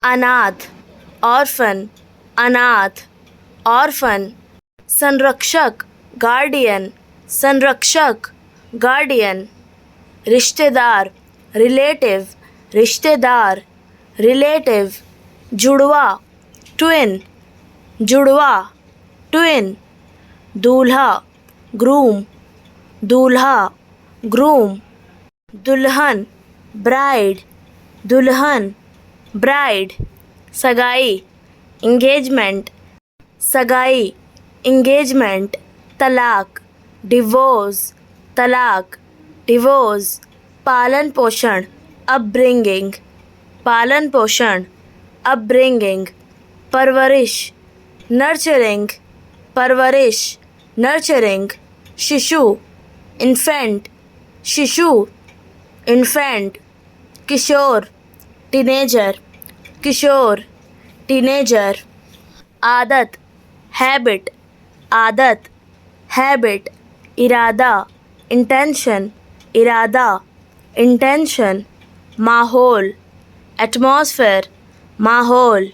अनाथ, ऑर्फन, अनाथ, ऑर्फन। संरक्षक, गार्डियन, संरक्षक, गार्डियन। रिश्तेदार, रिलेटिव, रिश्तेदार, रिलेटिव। जुड़वा, ट्विन, जुड़वा, ट्विन। दूल्हा, ग्रूम, दूल्हा, ग्रूम। दुल्हन, ब्राइड, दुल्हन, ब्राइड। सगाई, इंगेजमेंट, सगाई, इंगेजमेंट। तलाक, डिवोर्स, तलाक, डिवोर्स। पालन पोषण, अपब्रिंगिंग, पालन पोषण, अपब्रिंगिंग। परवरिश, नर्चरिंग, परवरिश, नर्चरिंग। शिशु, इन्फेंट, शिशु, इन्फेंट। किशोर, टीनेजर, किशोर, टीनेजर। आदत, हैबिट, आदत, हैबिट। इरादा, इंटेंशन, इरादा, इंटेंशन। माहौल, एटमॉस्फेयर, माहौल,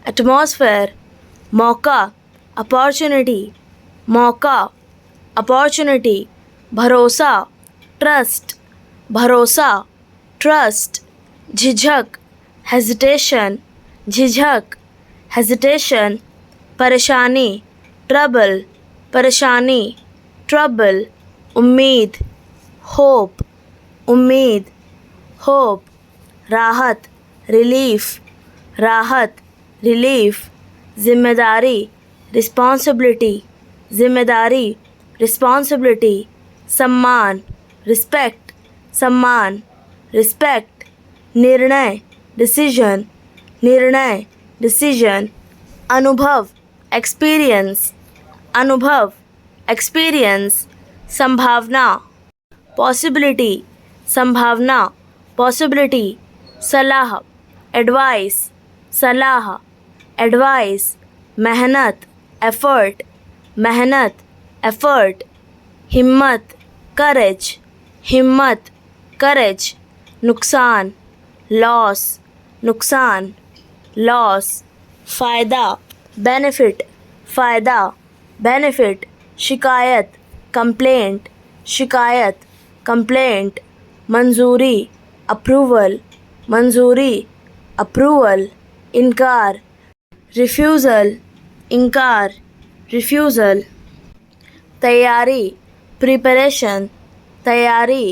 एटमॉस्फेयर। मौका, अपॉर्चुनिटी, मौका, अपॉर्चुनिटी। भरोसा, ट्रस्ट, भरोसा, ट्रस्ट। झिझक, हेजिटेशन, झिझक, हेजिटेशन। परेशानी, ट्रबल, परेशानी, ट्रबल। उम्मीद, होप, उम्मीद, होप। राहत, रिलीफ, राहत, रिलीफ। जिम्मेदारी, रिस्पॉन्सिबिलिटी, जिम्मेदारी, रिस्पॉन्सिबिलिटी। सम्मान, रिस्पेक्ट, सम्मान, रिस्पेक्ट। निर्णय, डिसीजन, निर्णय, डिसीजन। अनुभव, एक्सपीरियंस, अनुभव, एक्सपीरियंस। संभावना, पॉसिबिलिटी, संभावना, पॉसिबिलिटी। सलाह, एडवाइस, सलाह, एडवाइस। मेहनत, एफर्ट, मेहनत, एफर्ट। हिम्मत, करेज, हिम्मत, करेज। नुकसान, लॉस, नुकसान, लॉस। फ़ायदा, बेनिफिट, फ़ायदा, बेनिफिट। शिकायत, कंप्लेंट, शिकायत, कंप्लेंट। मंजूरी, अप्रूवल, मंजूरी, अप्रूवल। इनकार, रिफ्यूज़ल, इनकार, रिफ्यूज़ल। तैयारी, प्रिपरेशन, तैयारी,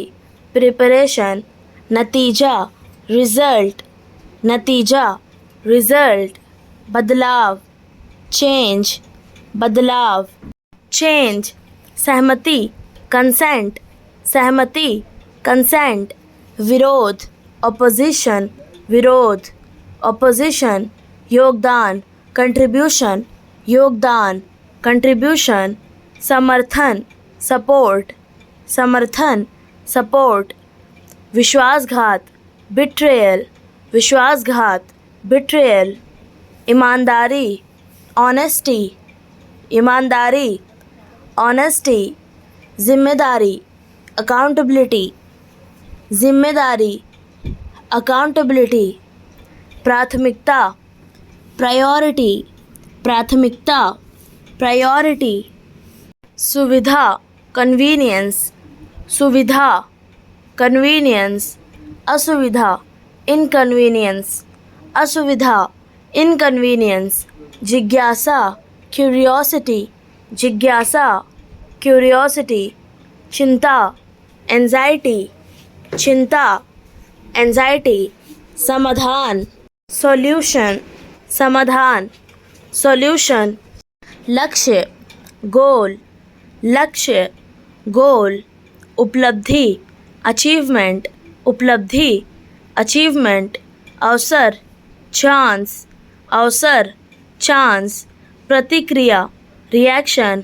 प्रिपरेशन। नतीजा, रिज़ल्ट, नतीजा, रिज़ल्ट। बदलाव, चेंज, बदलाव, चेंज। सहमति, कंसेंट, सहमति, कंसेंट। विरोध, ऑपोजिशन, विरोध, ऑपोजिशन। योगदान, कंट्रीब्यूशन, योगदान, कंट्रीब्यूशन। समर्थन, सपोर्ट, समर्थन, सपोर्ट। विश्वासघात, बिट्रेयल, विश्वासघात, बिट्रेयल। ईमानदारी, ऑनेस्टी, ईमानदारी, ऑनेस्टी। जिम्मेदारी, अकाउंटेबिलिटी, जिम्मेदारी, अकाउंटेबिलिटी। प्राथमिकता, प्रायोरिटी, प्राथमिकता, प्रायोरिटी। सुविधा, कन्वीनियंस, सुविधा, कन्वीनियंस। असुविधा, इनकन्वीनियंस, असुविधा, इनकन्वीनियंस। जिज्ञासा, क्यूरियोसिटी, जिज्ञासा, क्यूरियोसिटी। चिंता, एंजाइटी, चिंता, एंजाइटी। समाधान, सॉल्यूशन, समाधान, सॉल्यूशन। लक्ष्य, गोल, लक्ष्य, गोल। उपलब्धि, अचीवमेंट, उपलब्धि, अचीवमेंट। अवसर, चांस, अवसर, चांस। प्रतिक्रिया, रिएक्शन,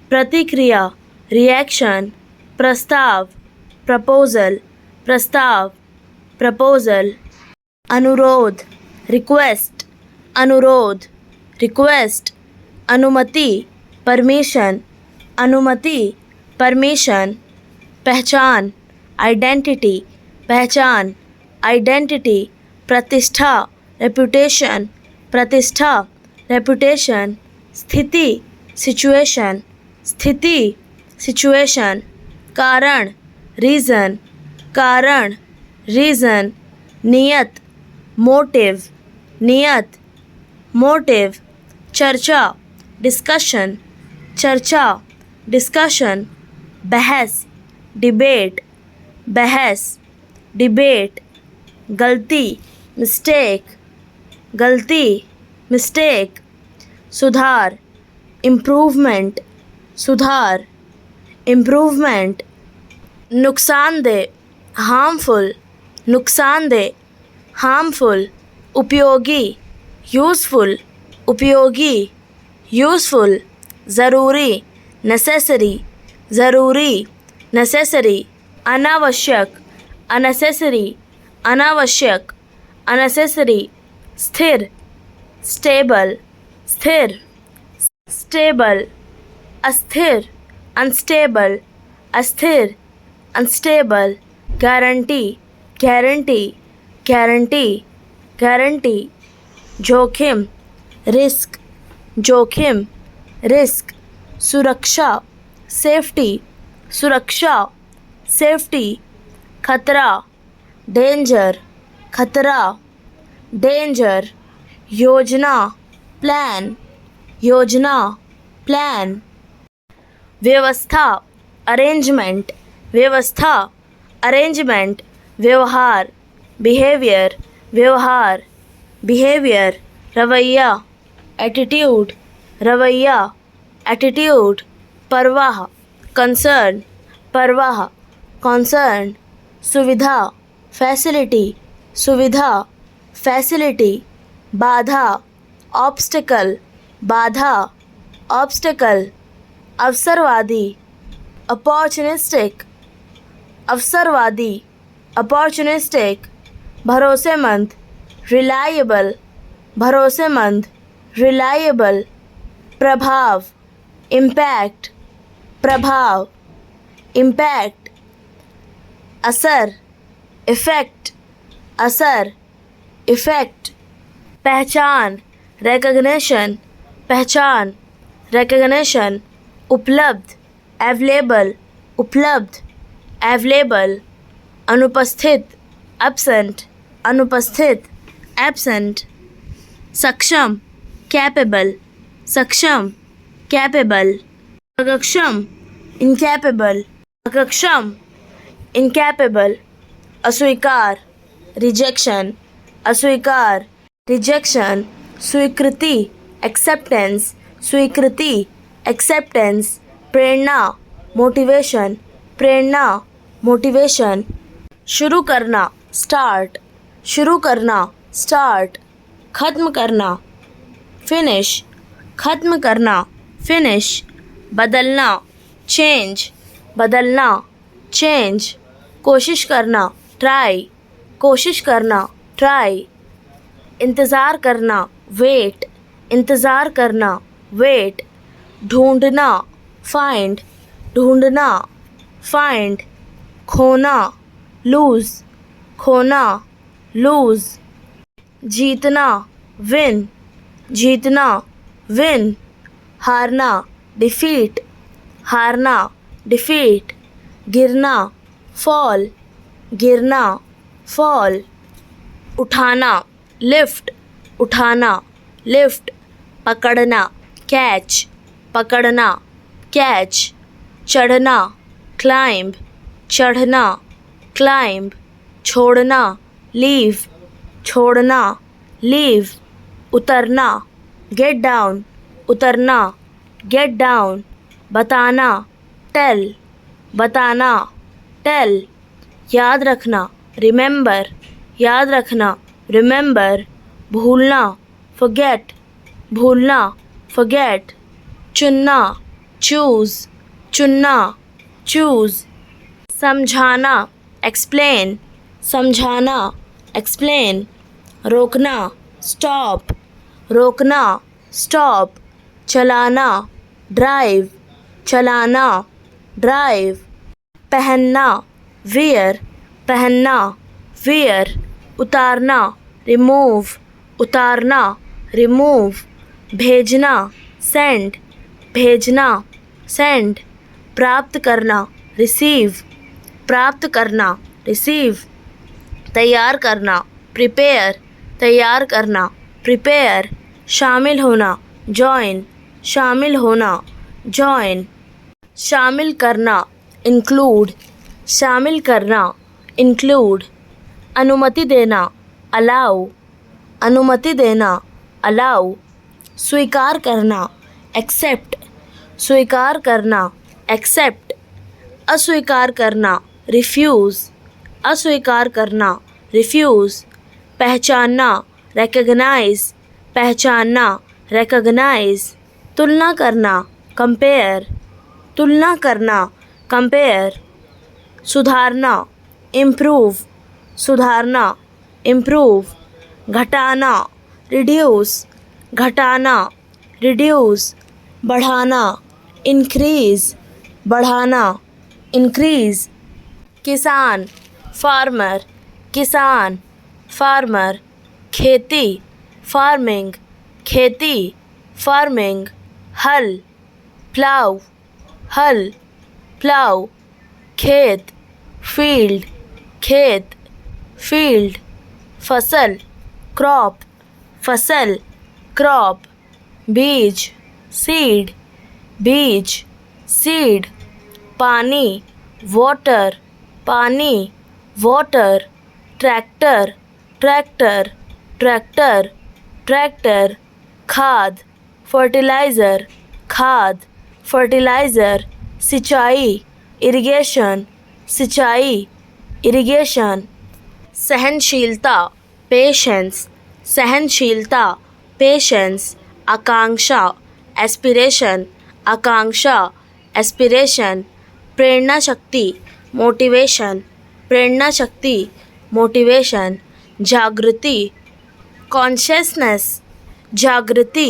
प्रतिक्रिया, रिएक्शन। प्रस्ताव, प्रपोजल, प्रस्ताव, प्रपोजल। अनुरोध, रिक्वेस्ट, अनुरोध, रिक्वेस्ट। अनुमति, परमिशन, अनुमति, परमिशन। पहचान, आइडेंटिटी, पहचान, आइडेंटिटी। प्रतिष्ठा, रेपुटेशन, प्रतिष्ठा, रेपुटेशन, स्थिति, सिचुएशन, स्थिति, सिचुएशन, कारण, रीज़न, कारण, रीज़न, नियत, मोटिव, नियत, मोटिव, चर्चा, डिस्कशन, चर्चा, डिस्कशन, बहस, डिबेट, बहस, डिबेट, गलती, मिस्टेक, गलती, मिस्टेक, सुधार, इम्प्रूवमेंट, सुधार, इम्प्रूवमेंट, नुकसानदेह, हार्मफुल, नुकसानदेह, हार्मफुल, उपयोगी, यूज़फुल, उपयोगी, यूज़फुल, ज़रूरी, नेसेसरी, ज़रूरी, नेसेसरी, अनावश्यक, अननेसेसरी, अनावश्यक, अननेसेसरी, स्थिर, स्टेबल, स्थिर, स्टेबल, अस्थिर, अनस्टेबल, अस्थिर, unstable, guarantee, guarantee, guarantee, guarantee, जोखिम, रिस्क, जोखिम, रिस्क, सुरक्षा, सेफ्टी, सुरक्षा, सेफ्टी, खतरा, डेंजर, खतरा, डेंजर, योजना, प्लान, योजना, प्लान, व्यवस्था, अरेंजमेंट, व्यवस्था, अरेंजमेंट, व्यवहार, बिहेवियर, व्यवहार, बिहेवियर, रवैया, एटीट्यूड, रवैया, एटीट्यूड, परवाह, कंसर्न, परवाह, कंसर्न, सुविधा, फैसिलिटी, सुविधा, फैसिलिटी, बाधा, ऑब्स्टिकल, बाधा, ऑब्स्टिकल, अवसरवादी, अपॉर्चुनिस्टिक, अवसरवादी, अपॉर्चुनिस्टिक, भरोसेमंद, रिलायबल, भरोसेमंद, रिलायबल, प्रभाव, इम्पैक्ट, प्रभाव, इम्पैक्ट, असर, इफेक्ट, असर, इफेक्ट, पहचान, रिकग्निशन, पहचान, रिकग्निशन, उपलब्ध, अवेलेबल, उपलब्ध, अवेलेबल, अनुपस्थित, एब्सेंट, अनुपस्थित, एब्सेंट, सक्षम, कैपेबल, सक्षम, कैपेबल, अक्षम, इनकैपेबल, अक्षम, इनकैपेबल, अस्वीकार, रिजेक्शन, अस्वीकार, रिजेक्शन, स्वीकृति, एक्सेप्टेंस, स्वीकृति, एक्सेप्टेंस, प्रेरणा, मोटिवेशन, प्रेरणा, मोटिवेशन, शुरू करना, स्टार्ट, शुरू करना, स्टार्ट, खत्म करना, फिनिश, खत्म करना, फिनिश, बदलना, चेंज, बदलना, चेंज, कोशिश करना, ट्राई, कोशिश करना, ट्राई, इंतज़ार करना, वेट, इंतज़ार करना, वेट, ढूंढना, फाइंड, ढूंढना, फाइंड, खोना, लूज़, खोना, लूज़, जीतना, विन, जीतना, विन, हारना, डिफीट, हारना, डिफीट, गिरना, फॉल, गिरना, फॉल, उठाना, लिफ्ट, उठाना, लिफ्ट, पकड़ना, कैच, पकड़ना, कैच, चढ़ना, क्लाइंब, चढ़ना, क्लाइंब, छोड़ना, लीव, छोड़ना, लीव, उतरना, गेट डाउन, उतरना, गेट डाउन, बताना, टेल, बताना, टेल, याद रखना, रिमेंबर, याद रखना, रिमेंबर, भूलना, फॉरगेट, भूलना, फॉरगेट, चुनना, चूज़, चुनना, चूज़, समझाना, एक्सप्लेन, समझाना, एक्सप्लेन, रोकना, स्टॉप, रोकना, स्टॉप, चलाना, ड्राइव, चलाना, ड्राइव, पहनना, वियर, पहनना, वियर, उतारना, रिमूव, उतारना, रिमूव, भेजना, सेंड, भेजना, सेंड, प्राप्त करना, रिसीव, प्राप्त करना, रिसीव, तैयार करना, प्रिपेयर, तैयार करना, प्रिपेयर, शामिल होना, जॉइन, शामिल होना, जॉइन, शामिल करना, इंक्लूड, शामिल करना, इंक्लूड, अनुमति देना, अलाउ, अनुमति देना, अलाउ, स्वीकार करना, एक्सेप्ट, स्वीकार करना, एक्सेप्ट, अस्वीकार करना, रिफ्यूज़, अस्वीकार करना, रिफ्यूज़, पहचानना, रिकॉग्नाइज, पहचानना, रिकॉग्नाइज, तुलना करना, कंपेयर, तुलना करना, कंपेयर, सुधारना, इम्प्रूव, सुधारना, इम्प्रूव, घटाना, रिड्यूस, घटाना, रिड्यूस, बढ़ाना, इंक्रीज़, बढ़ाना, इंक्रीज़, किसान, फार्मर, किसान, फार्मर, खेती, फार्मिंग, खेती, फार्मिंग, हल, प्लाउ, हल, प्लाउ, खेत, फील्ड, खेत, फील्ड, फसल, क्रॉप, फसल, क्रॉप, बीज, सीड, बीज, सीड, पानी, वाटर, पानी, water, tractor, tractor, tractor, tractor, खाद, फर्टिलाइज़र, खाद, फर्टिलाइज़र, सिंचाई, इरिगेशन, सिंचाई, इरिगेशन, सहनशीलता, पेशेंस, सहनशीलता, पेशेंस, आकांक्षा, एस्पिरेशन, आकांक्षा, एस्पिरेशन, प्रेरणा शक्ति, मोटिवेशन, प्रेरणा शक्ति, मोटिवेशन, जागृति, कॉन्शियसनेस, जागृति,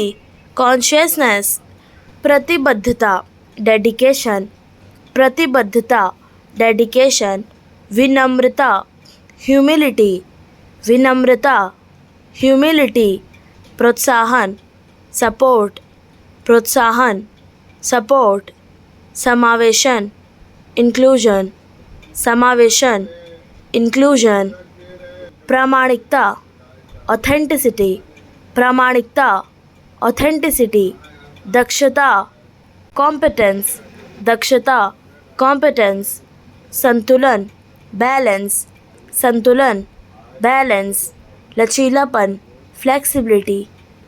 कॉन्शियसनेस, प्रतिबद्धता, डेडिकेशन, प्रतिबद्धता, डेडिकेशन, विनम्रता, ह्यूमिलिटी, विनम्रता, ह्यूमिलिटी, प्रोत्साहन, सपोर्ट, प्रोत्साहन, सपोर्ट, समावेशन, इंक्लूजन, समावेशन, इंक्लूजन, प्रामाणिकता, ऑथेंटिसिटी, प्रामाणिकता, ऑथेंटिसिटी, दक्षता, कॉम्पिटेंस, दक्षता, कॉम्पिटेंस, संतुलन, बैलेंस, संतुलन, बैलेंस, लचीलापन, फ्लेक्सिबिलिटी,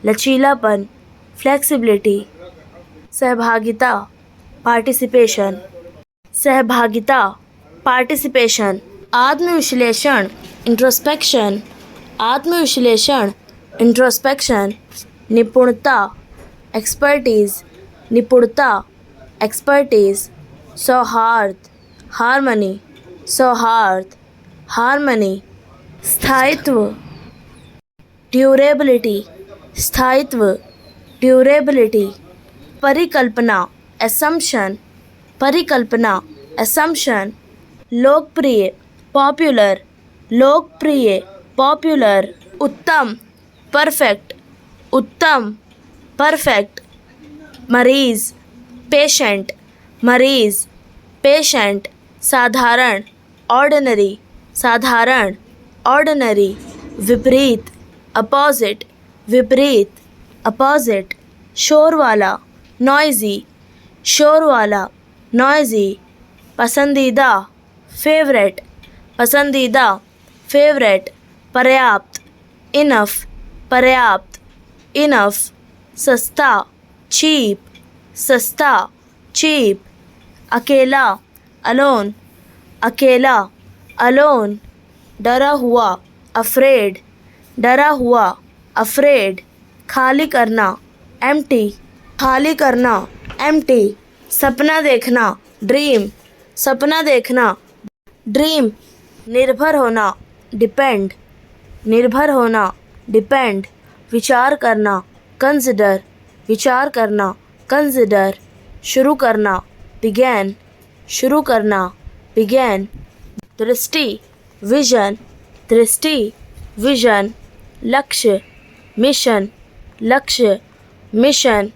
लचीलापन, फ्लेक्सिबिलिटी, सहभागिता, पार्टिसिपेशन, सहभागिता, पार्टिसिपेशन, आत्मविश्लेषण, इंट्रोस्पेक्शन, आत्मविश्लेषण, इंट्रोस्पेक्शन, निपुणता, एक्सपर्टीज़, निपुणता, एक्सपर्टीज़, सौहार्द, हार्मनी, सौहार्द, हार्मनी, स्थायित्व, ड्यूरेबिलिटी, स्थायित्व, ड्यूरेबिलिटी, परिकल्पना, असम्पशन, परिकल्पना, असम्पशन, लोकप्रिय, पॉपुलर, लोकप्रिय, पॉपुलर, उत्तम, परफेक्ट, उत्तम, परफेक्ट, मरीज, पेशेंट, मरीज, पेशेंट, साधारण, ऑर्डिनरी, साधारण, ऑर्डिनरी, विपरीत, अपोजिट, विपरीत, अपोजिट, शोर वाला, नॉइजी, शोर वाला, नॉइजी, पसंदीदा, फेवरेट, पसंदीदा, फेवरेट, पर्याप्त, इनफ, पर्याप्त, इनफ, सस्ता, चीप, सस्ता, चीप, अकेला, अलोन, अकेला, अलोन, डरा हुआ, अफ्रेड, डरा हुआ, अफ्रेड, खाली करना, एम्प्टी, खाली करना, एम्प्टी, सपना देखना, ड्रीम, सपना देखना, ड्रीम, निर्भर होना, डिपेंड, निर्भर होना, डिपेंड, विचार करना, कंसिडर, विचार करना, कंसिडर, शुरू करना, बिगैन, शुरू करना, बिगैन, दृष्टि, विजन, दृष्टि, विजन, लक्ष्य, मिशन, लक्ष्य, मिशन,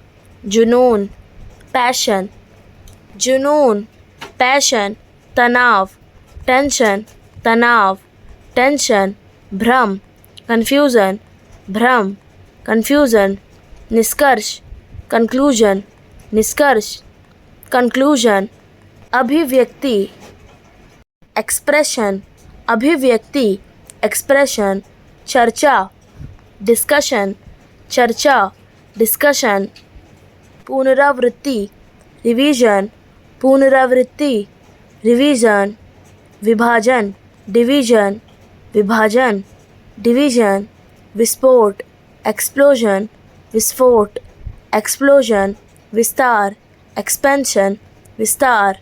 जुनून, पैशन, जुनून, पैशन, तनाव, टेंशन, तनाव, टेंशन, भ्रम, कन्फ्यूज़न, भ्रम, कन्फ्यूज़न, निष्कर्ष, कंक्लूजन, निष्कर्ष, कंक्लूजन, अभिव्यक्ति, एक्सप्रेशन, अभिव्यक्ति, एक्सप्रेशन, चर्चा, डिस्कशन, चर्चा, डिस्कशन, पुनरावृत्ति, रिवीजन, पुनरावृत्ति, रिवीजन, विभाजन, डिवीजन, विभाजन, डिवीजन, विस्फोट, एक्सप्लोजन, विस्फोट, एक्सप्लोजन, विस्तार, एक्सपेंशन, विस्तार,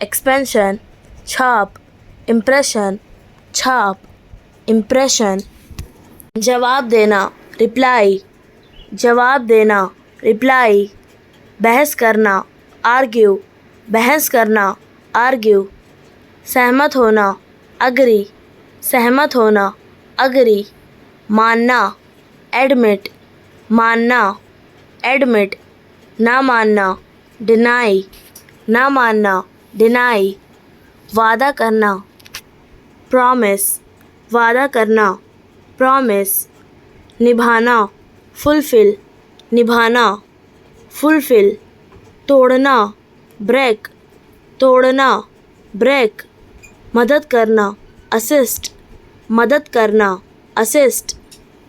एक्सपेंशन, छाप, इम्प्रेशन, छाप, इम्प्रेशन, जवाब देना, रिप्लाई, जवाब देना, रिप्लाई, बहस करना, आर्ग्यू, बहस करना, आर्ग्यू, सहमत होना, अग्री, सहमत होना, अग्री, मानना, एडमिट, मानना, एडमिट, ना मानना, डिनाई, ना मानना, डिनाई, वादा करना, प्रॉमिस, वादा करना, प्रॉमिस, निभाना, फुलफिल, निभाना, फुलफिल, तोड़ना, ब्रेक, तोड़ना, ब्रेक, मदद करना, असिस्ट, मदद करना, असिस्ट,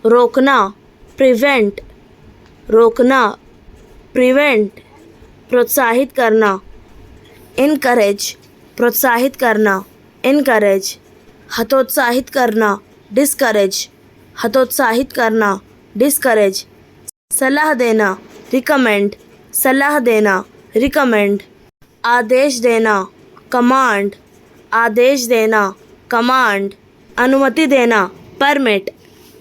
रोकना, प्रिवेंट, रोकना, प्रिवेंट, प्रोत्साहित करना, इनकरेज, प्रोत्साहित करना, इनकरेज, हतोत्साहित करना, डिस्करेज, हतोत्साहित करना, डिस्करेज, सलाह देना, रिकमेंड, सलाह देना, रिकमेंड, आदेश देना, कमांड, आदेश देना, कमांड, अनुमति देना, परमिट,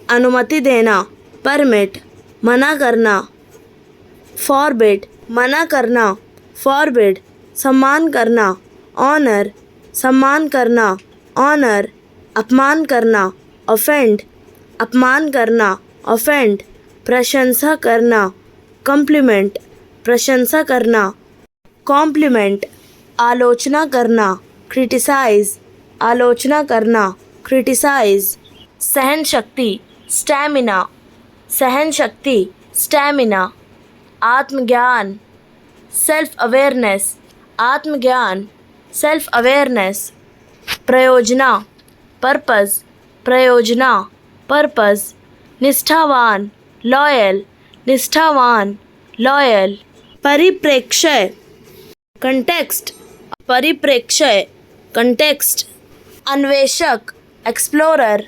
अनुमति देना, परमिट, मना करना, फॉरबिड, मना करना, फॉरबिड, सम्मान करना, ऑनर, सम्मान करना, ऑनर, अपमान करना, ऑफेंड, अपमान करना, ऑफेंड, प्रशंसा करना, कॉम्प्लीमेंट, प्रशंसा करना, कॉम्प्लीमेंट, आलोचना करना, क्रिटिसाइज, आलोचना करना, क्रिटिसाइज, सहन शक्ति, स्टैमिना, सहन शक्ति, स्टैमिना, आत्मज्ञान, सेल्फ अवेयरनेस, आत्मज्ञान, सेल्फ अवेयरनेस, प्रयोजना, पर्पस, प्रयोजना, पर्पस, निष्ठावान, लॉयल, निष्ठावान, लॉयल, परिप्रेक्ष्य, कंटेक्स्ट, परिप्रेक्ष्य, कंटेक्स्ट, अन्वेषक, एक्सप्लोरर,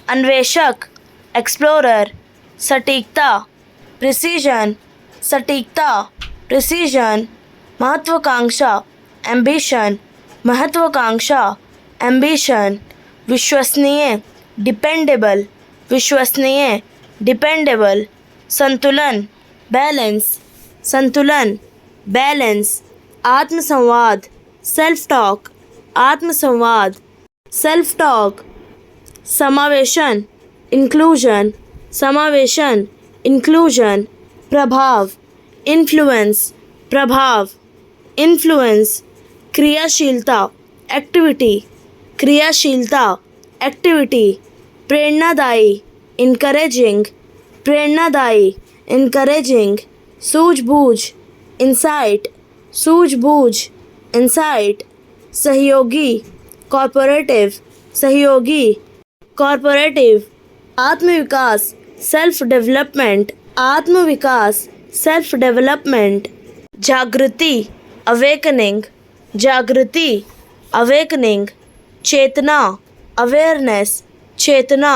अन्वेषक, एक्सप्लोरर, सटीकता, प्रिसीजन, सटीकता, प्रिसीजन, महत्वाकांक्षा, एम्बिशन, महत्वाकांक्षा, एम्बिशन, विश्वसनीय, डिपेंडेबल, विश्वसनीय, डिपेंडेबल, संतुलन, बैलेंस, संतुलन, बैलेंस, आत्मसंवाद, सेल्फ टॉक, आत्मसंवाद, सेल्फ टॉक, समावेशन, इंक्लूजन, समावेशन, इंक्लूजन, प्रभाव, इन्फ्लुएंस, प्रभाव, इन्फ्लुएंस, क्रियाशीलता, एक्टिविटी, क्रियाशीलता, एक्टिविटी, प्रेरणादायी, इनकरेजिंग, प्रेरणादायी, इनकरेजिंग, सूझबूझ, इंसाइट, सूझबूझ, इंसाइट, सहयोगी, कॉर्पोरेटिव, सहयोगी, कॉर्पोरेटिव, आत्मविकास, सेल्फ डेवलपमेंट, आत्मविकास, सेल्फ डेवलपमेंट, जागृति, अवेकनिंग, जागृति, अवेकनिंग, चेतना, अवेयरनेस, चेतना,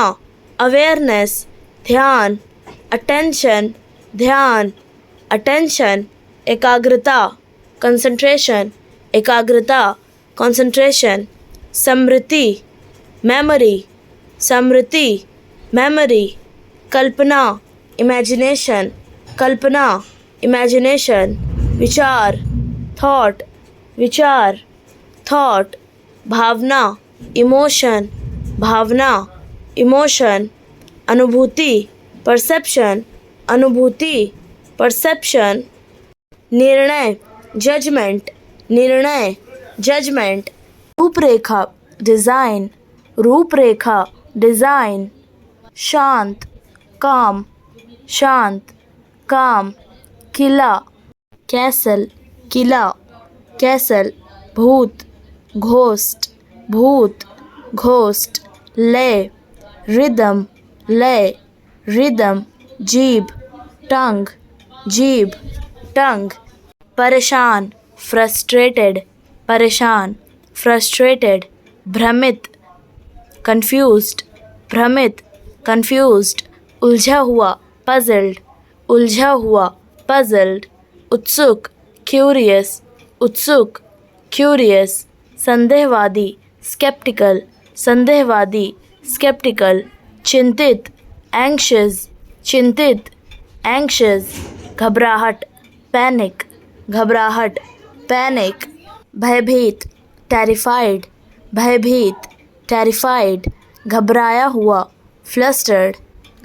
अवेयरनेस, ध्यान, अटेंशन, ध्यान, अटेंशन, एकाग्रता, कंसंट्रेशन, एकाग्रता, कंसंट्रेशन, स्मृति, मेमोरी, स्मृति, मेमोरी, कल्पना, इमेजिनेशन, कल्पना, इमेजिनेशन, विचार, थॉट, विचार, थॉट, भावना, इमोशन, भावना, इमोशन, अनुभूति, परसेप्शन अनुभूति, परसेप्शन निर्णय जजमेंट, निर्णय जजमेंट, रूपरेखा डिज़ाइन, रूपरेखा डिज़ाइन, शांत काम, शांत काम, किला कैसल, किला कैसल, भूत घोस्ट, भूत घोस्ट, लय रिदम, लय रिदम, जीभ टंग, जीभ टंग, परेशान फ्रस्ट्रेटेड, परेशान फ्रस्ट्रेटेड, भ्रमित कंफ्यूज्ड, भ्रमित कंफ्यूज्ड, उलझा हुआ पजल्ड, उलझा हुआ पजल्ड, उत्सुक क्यूरियस, उत्सुक क्यूरियस, संदेहवादी स्केप्टिकल, संदेहवादी स्केप्टिकल, चिंतित एंग्शियस, चिंतित एंग्शियस, घबराहट पैनिक, घबराहट पैनिक, भयभीत टेरिफाइड, भयभीत टेरिफाइड, घबराया हुआ फ्लस्टर्ड,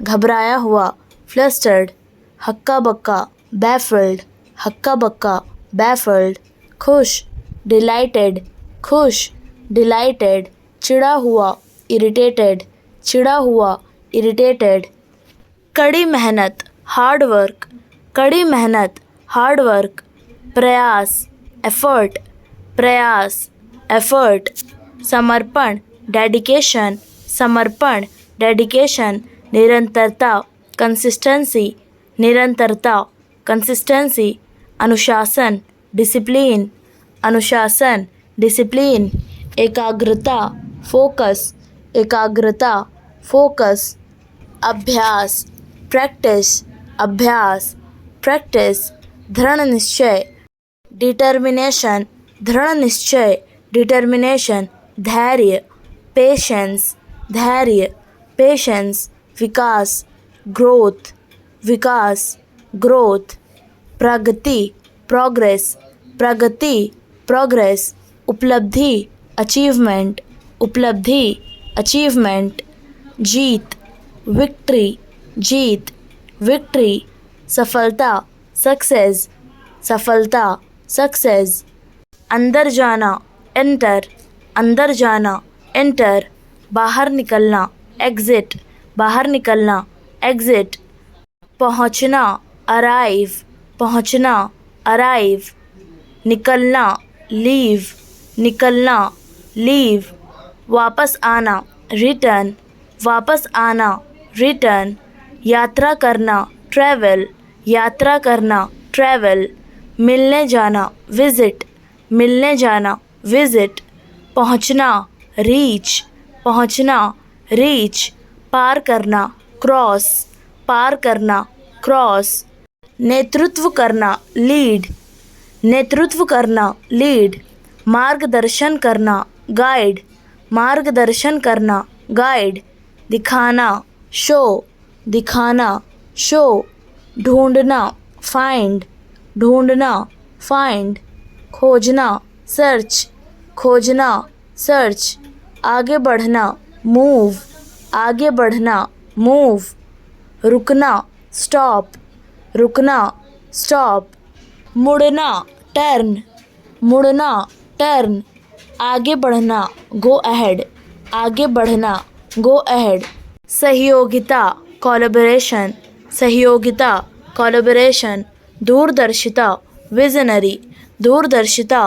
घबराया हुआ फ्लस्टर्ड, हक्का बक्का बैफल्ड, हक्का बक्का बैफल्ड, खुश डिलाइटेड, खुश डिलाइटेड, चिढ़ा हुआ इरिटेटेड, चिढ़ा हुआ इरिटेटेड, कड़ी मेहनत हार्ड वर्क, कड़ी मेहनत हार्ड वर्क, प्रयास एफर्ट, प्रयास एफर्ट, समर्पण डेडिकेशन, समर्पण डेडिकेशन, निरंतरता कंसिस्टेंसी, निरंतरता कंसिस्टेंसी, अनुशासन डिसिप्लिन, अनुशासन डिसिप्लिन, एकाग्रता फोकस, एकाग्रता फोकस, अभ्यास प्रैक्टिस, अभ्यास प्रैक्टिस, दृढ़ निश्चय डिटर्मिनेशन, दृढ़ निश्चय डिटर्मिनेशन, धैर्य पेशेंस, धैर्य पेशेंस, विकास ग्रोथ, विकास ग्रोथ, प्रगति प्रोग्रेस, प्रगति प्रोग्रेस, उपलब्धि अचीवमेंट, उपलब्धि अचीवमेंट, जीत विक्ट्री, जीत विक्ट्री, सफलता सक्सेस, सफलता सक्सेस, अंदर जाना एंटर, अंदर जाना एंटर, बाहर निकलना एग्जिट, बाहर निकलना एग्जिट, पहुंचना अराइव, पहुंचना अराइव, निकलना लीव, निकलना लीव, वापस आना रिटर्न, वापस आना रिटर्न, यात्रा करना ट्रैवल, यात्रा करना ट्रैवल, मिलने जाना विजिट, मिलने जाना विजिट, पहुंचना रीच, पहुंचना रीच, पार करना क्रॉस, पार करना क्रॉस, नेतृत्व करना लीड, नेतृत्व करना लीड, मार्गदर्शन करना गाइड, मार्गदर्शन करना गाइड, दिखाना शो, दिखाना शो, ढूंढना फाइंड, ढूंढना फाइंड, खोजना सर्च, खोजना सर्च, आगे बढ़ना मूव, आगे बढ़ना मूव, रुकना स्टॉप, रुकना स्टॉप, मुड़ना टर्न, मुड़ना टर्न, आगे बढ़ना गो अहेड, आगे बढ़ना गो अहेड, सहयोगिता कोलैबोरेशन, सहयोगिता कोलैबोरेशन, दूरदर्शिता विजनरी, दूरदर्शिता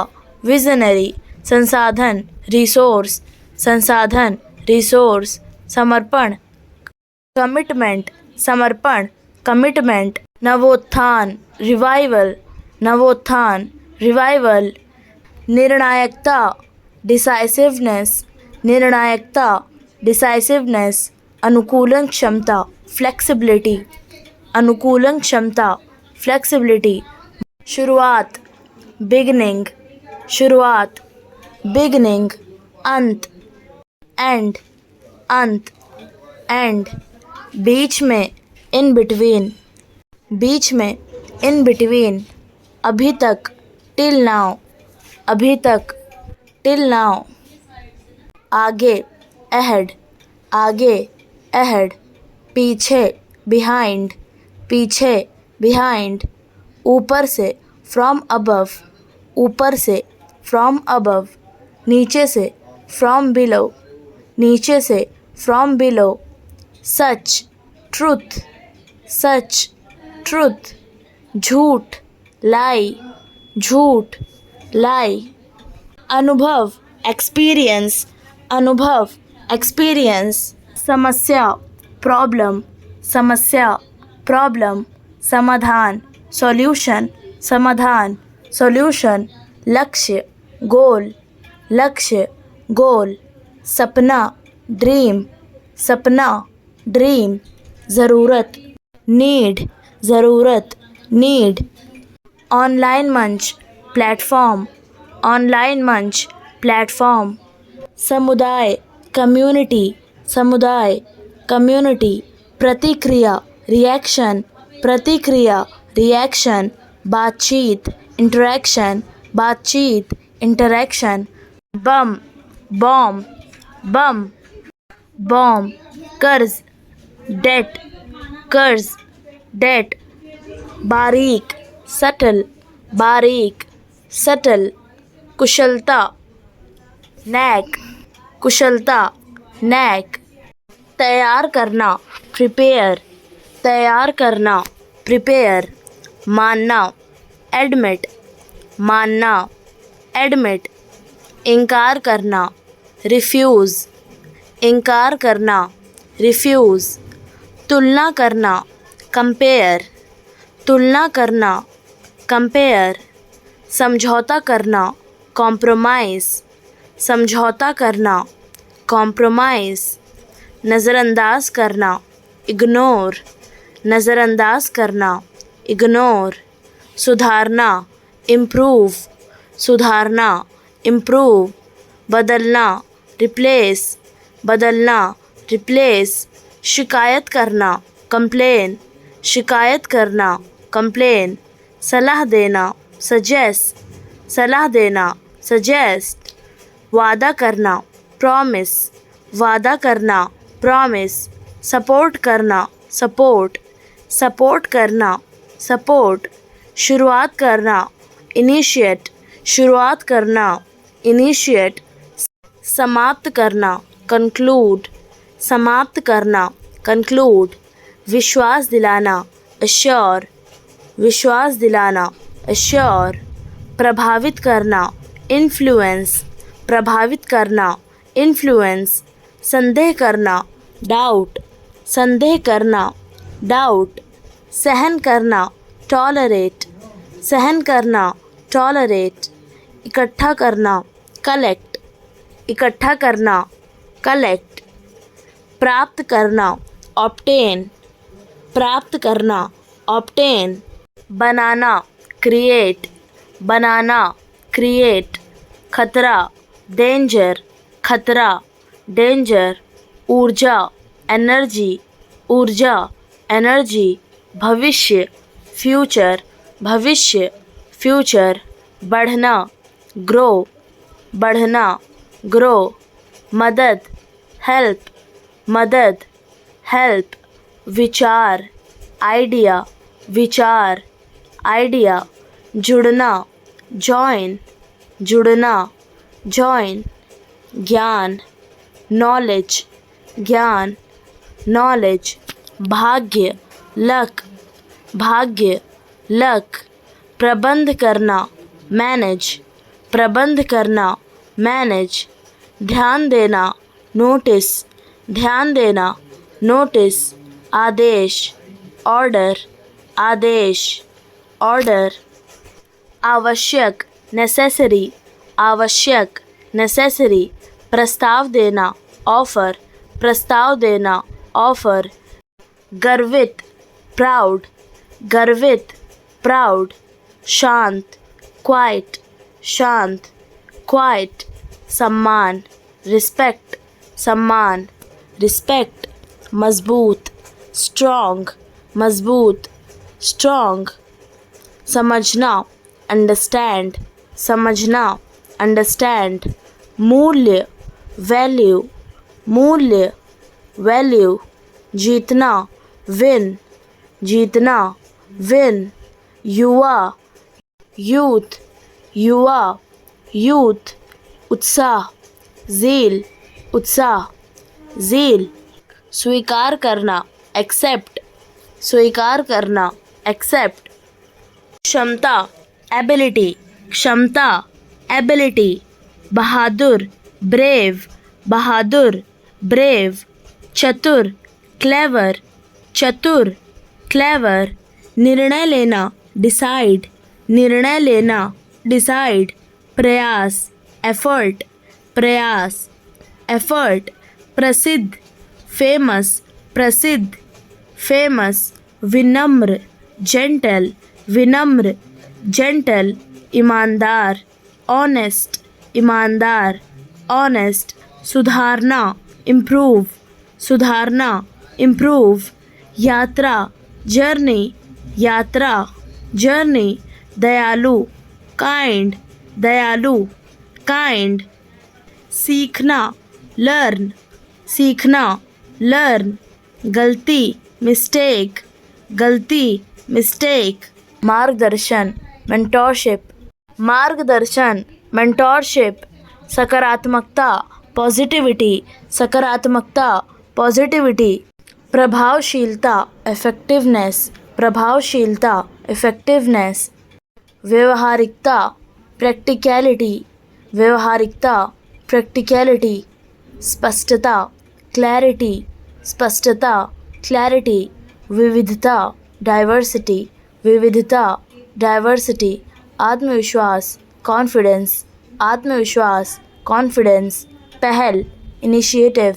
विजनरी, संसाधन रिसोर्स, संसाधन रिसोर्स, समर्पण कमिटमेंट, समर्पण कमिटमेंट, नवोत्थान रिवाइवल, नवोत्थान रिवाइवल, निर्णायकता डिसाइसिवनेस, निर्णायकता डिसाइसिवनेस, अनुकूलन क्षमता फ्लेक्सिबिलिटी, अनुकूलन क्षमता फ्लेक्सिबिलिटी, शुरुआत बिगनिंग, शुरुआत बिगनिंग, अंत एंड, अंत एंड, बीच में इन बिटवीन, बीच में इन बिटवीन, अभी तक टिल नाउ, अभी तक टिल नाउ, आगे अहेड, आगे अहेड, पीछे behind, पीछे, behind, ऊपर से, from above, ऊपर से, from above, नीचे से, from below, नीचे से, from below, such, truth, such, truth, झूठ, lie, झूठ, lie, अनुभव, experience, अनुभव, experience, समस्या, प्रॉब्लम, समस्या, प्रॉब्लम, समाधान, सॉल्यूशन, समाधान, सॉल्यूशन, लक्ष्य, गोल, लक्ष्य, गोल, सपना, ड्रीम, सपना, ड्रीम, ज़रूरत, नीड, ज़रूरत, नीड, ऑनलाइन मंच, प्लेटफॉर्म, ऑनलाइन मंच, प्लेटफॉर्म, समुदाय, कम्युनिटी, समुदाय, कम्युनिटी, प्रतिक्रिया, रिएक्शन, प्रतिक्रिया, रिएक्शन, बातचीत, इंटरेक्शन, बातचीत, इंटरेक्शन, बम, बॉम्ब, बम, बॉम्ब, कर्ज, डेट, कर्ज, डेट, बारीक, सटल, बारीक, सटल, कुशलता, नैक, कुशलता, नैक, तैयार करना, प्रिपेयर, तैयार करना, प्रिपेयर, मानना, एडमिट, मानना, एडमिट, इनकार करना, रिफ्यूज़, इनकार करना, रिफ्यूज़, तुलना करना, कंपेयर, तुलना करना, कंपेयर, समझौता करना, कॉम्प्रोमाइज़, समझौता करना, कॉम्प्रोमाइज़, नज़रअंदाज करना, इग्नोर, नज़रअंदाज करना, इग्नोर, सुधारना, इम्प्रूव, सुधारना, इम्प्रूव, बदलना, रिप्लेस, बदलना, रिप्लेस, शिकायत करना, कंप्लेन, शिकायत करना, कंप्लेन, सलाह देना, सजेस्ट, सलाह देना, सजेस्ट, वादा करना, प्रॉमिस, वादा करना, प्रॉमिस, सपोर्ट करना, सपोर्ट, सपोर्ट करना, सपोर्ट, शुरुआत करना, इनिशिएट, शुरुआत करना, इनिशिएट, समाप्त करना, कंक्लूड, समाप्त करना, कंक्लूड, विश्वास दिलाना, अश्योर, विश्वास दिलाना, अश्योर, प्रभावित करना, इन्फ्लुएंस, प्रभावित करना, इन्फ्लुएंस, संदेह करना, डाउट, संदेह करना, डाउट, सहन करना, टॉलरेट, सहन करना, टॉलरेट, इकट्ठा करना, कलेक्ट, इकट्ठा करना, कलेक्ट, प्राप्त करना, ऑब्टेन, प्राप्त करना, ऑब्टेन, बनाना, क्रिएट, बनाना, क्रिएट, खतरा, डेंजर, खतरा, डेंजर, ऊर्जा, एनर्जी, ऊर्जा, एनर्जी, भविष्य, फ्यूचर, भविष्य, फ्यूचर, बढ़ना, ग्रो, बढ़ना, ग्रो, मदद, हेल्प, मदद, हेल्प, विचार, आइडिया, विचार, आइडिया, जुड़ना, जॉइन, जुड़ना, जॉइन, ज्ञान, नॉलेज, ज्ञान, नॉलेज, भाग्य, लक, भाग्य, लक, प्रबंध करना, मैनेज, प्रबंध करना, मैनेज, ध्यान देना, नोटिस, ध्यान देना, नोटिस, आदेश, ऑर्डर, आदेश, ऑर्डर, आवश्यक, नेसेसरी, आवश्यक, नेसेसरी, प्रस्ताव देना, ऑफ़र, प्रस्ताव देना, ऑफ़र, गर्वित, प्राउड, गर्वित, प्राउड, शांत, क्वाइट, शांत, क्वाइट, सम्मान, रिस्पेक्ट, सम्मान, रिस्पेक्ट, मजबूत, स्ट्रॉन्ग, मजबूत, स्ट्रॉन्ग, समझना, अंडरस्टैंड, समझना, अंडरस्टैंड, मूल्य, वैल्यू, मूल्य, वैल्यू, जीतना, विन, जीतना, विन, युवा, यूथ, युवा, यूथ, उत्साह, ज़ील, उत्साह, ज़ील, स्वीकार करना, एक्सेप्ट, स्वीकार करना, एक्सेप्ट, क्षमता, एबिलिटी, क्षमता, एबिलिटी, बहादुर, ब्रेव, बहादुर, ब्रेव, चतुर, क्लेवर, चतुर, क्लेवर, निर्णय लेना, डिसाइड, निर्णय लेना, डिसाइड, प्रयास, एफर्ट, प्रयास, एफर्ट, प्रसिद्ध, फेमस, प्रसिद्ध, फेमस, विनम्र, जेंटल, विनम्र, जेंटल, ईमानदार, ऑनेस्ट, ईमानदार, ऑनेस्ट, सुधारना, इम्प्रूव, सुधारना, इम्प्रूव, यात्रा, जर्नी, यात्रा, जर्नी, दयालु, काइंड, दयालु, काइंड, सीखना, लर्न, सीखना, लर्न, गलती, मिस्टेक, गलती, मिस्टेक, मार्गदर्शन, मेंटोरशिप, मार्गदर्शन, मेंटोरशिप, सकारात्मकता, पॉजिटिविटी, सकारात्मकता, पॉजिटिविटी, प्रभावशीलता, इफेक्टिवनेस, प्रभावशीलता, इफेक्टिवनेस, व्यवहारिकता, प्रैक्टिकलिटी, व्यवहारिकता, प्रैक्टिकलिटी, स्पष्टता, क्लैरिटी, स्पष्टता, क्लैरिटी, विविधता, डाइवर्सिटी, विविधता, डाइवर्सिटी, आत्मविश्वास, कॉन्फिडेंस, आत्मविश्वास, कॉन्फिडेंस, पहल, इनिशिएटिव,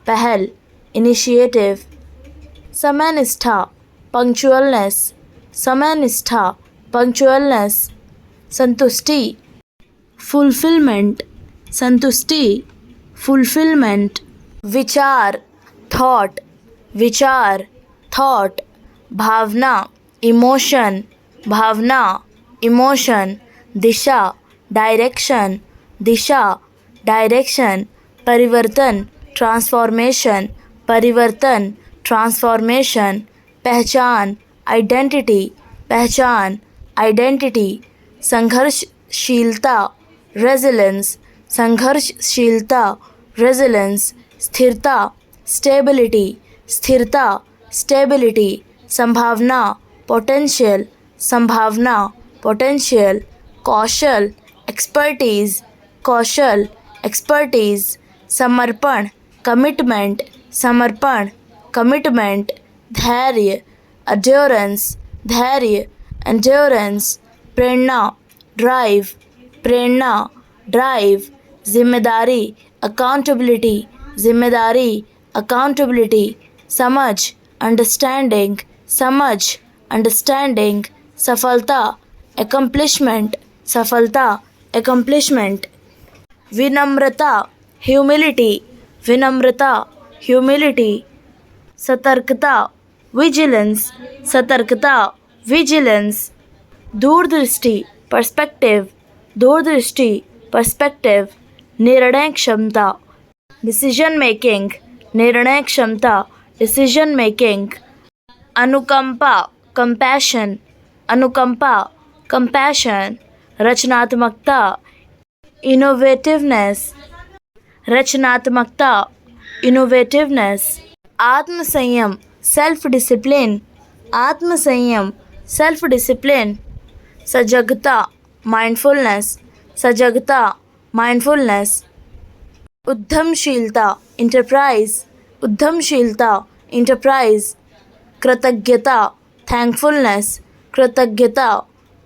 पहल, इनिशिएटिव, समयनिष्ठा, पंक्चुअलनेस, समयनिष्ठा, पंक्चुअलनेस, संतुष्टि, फुलफिलमेंट, संतुष्टि, फुलफिलमेंट, विचार, थॉट, विचार, थॉट, भावना, इमोशन, भावना, इमोशन, दिशा, डायरेक्शन, दिशा, डायरेक्शन, परिवर्तन, ट्रांसफॉर्मेशन, परिवर्तन, ट्रांसफॉर्मेशन, पहचान, आइडेंटिटी, पहचान, आइडेंटिटी, संघर्षशीलता, रेजिलेंस, संघर्षशीलता, रेजिलेंस, स्थिरता, स्टेबिलिटी, स्थिरता, स्टेबिलिटी, संभावना, पोटेंशियल, संभावना, पोटेंशियल, कौशल, एक्सपर्टीज, कौशल, एक्सपर्टीज, समर्पण, कमिटमेंट, समर्पण, कमिटमेंट, धैर्य, एंड्योरेंस, धैर्य, एंड्योरेंस, प्रेरणा, ड्राइव, प्रेरणा, ड्राइव, जिम्मेदारी, अकाउंटेबिलिटी, जिम्मेदारी, अकाउंटेबिलिटी, समझ, अंडरस्टैंडिंग, समझ, अंडरस्टैंडिंग, सफलता, accomplishment, सफलता, accomplishment, विनम्रता, ह्यूमिलिटी, विनम्रता, ह्यूमिलिटी, सतर्कता, विजिलेंस, सतर्कता, विजिलेंस, दूरदृष्टि, पर्सपेक्टिव, दूरदृष्टि, पर्सपेक्टिव, निर्णय क्षमता, डिसीजन मेकिंग, निर्णय क्षमता, डिसीजन मेकिंग, अनुकंपा, कंपैशन, अनुकंपा, कंपैशन, रचनात्मकता, इनोवेटिवनेस, रचनात्मकता, इनोवेटिवनेस, आत्मसंयम, सेल्फ डिसिप्लिन, आत्मसंयम, सेल्फ डिसिप्लिन, सजगता, माइंडफुलनेस, सजगता, माइंडफुलनेस, उद्यमशीलता, इंटरप्राइज, उद्यमशीलता, इंटरप्राइज, कृतज्ञता, थैंकफुलनेस, कृतज्ञता,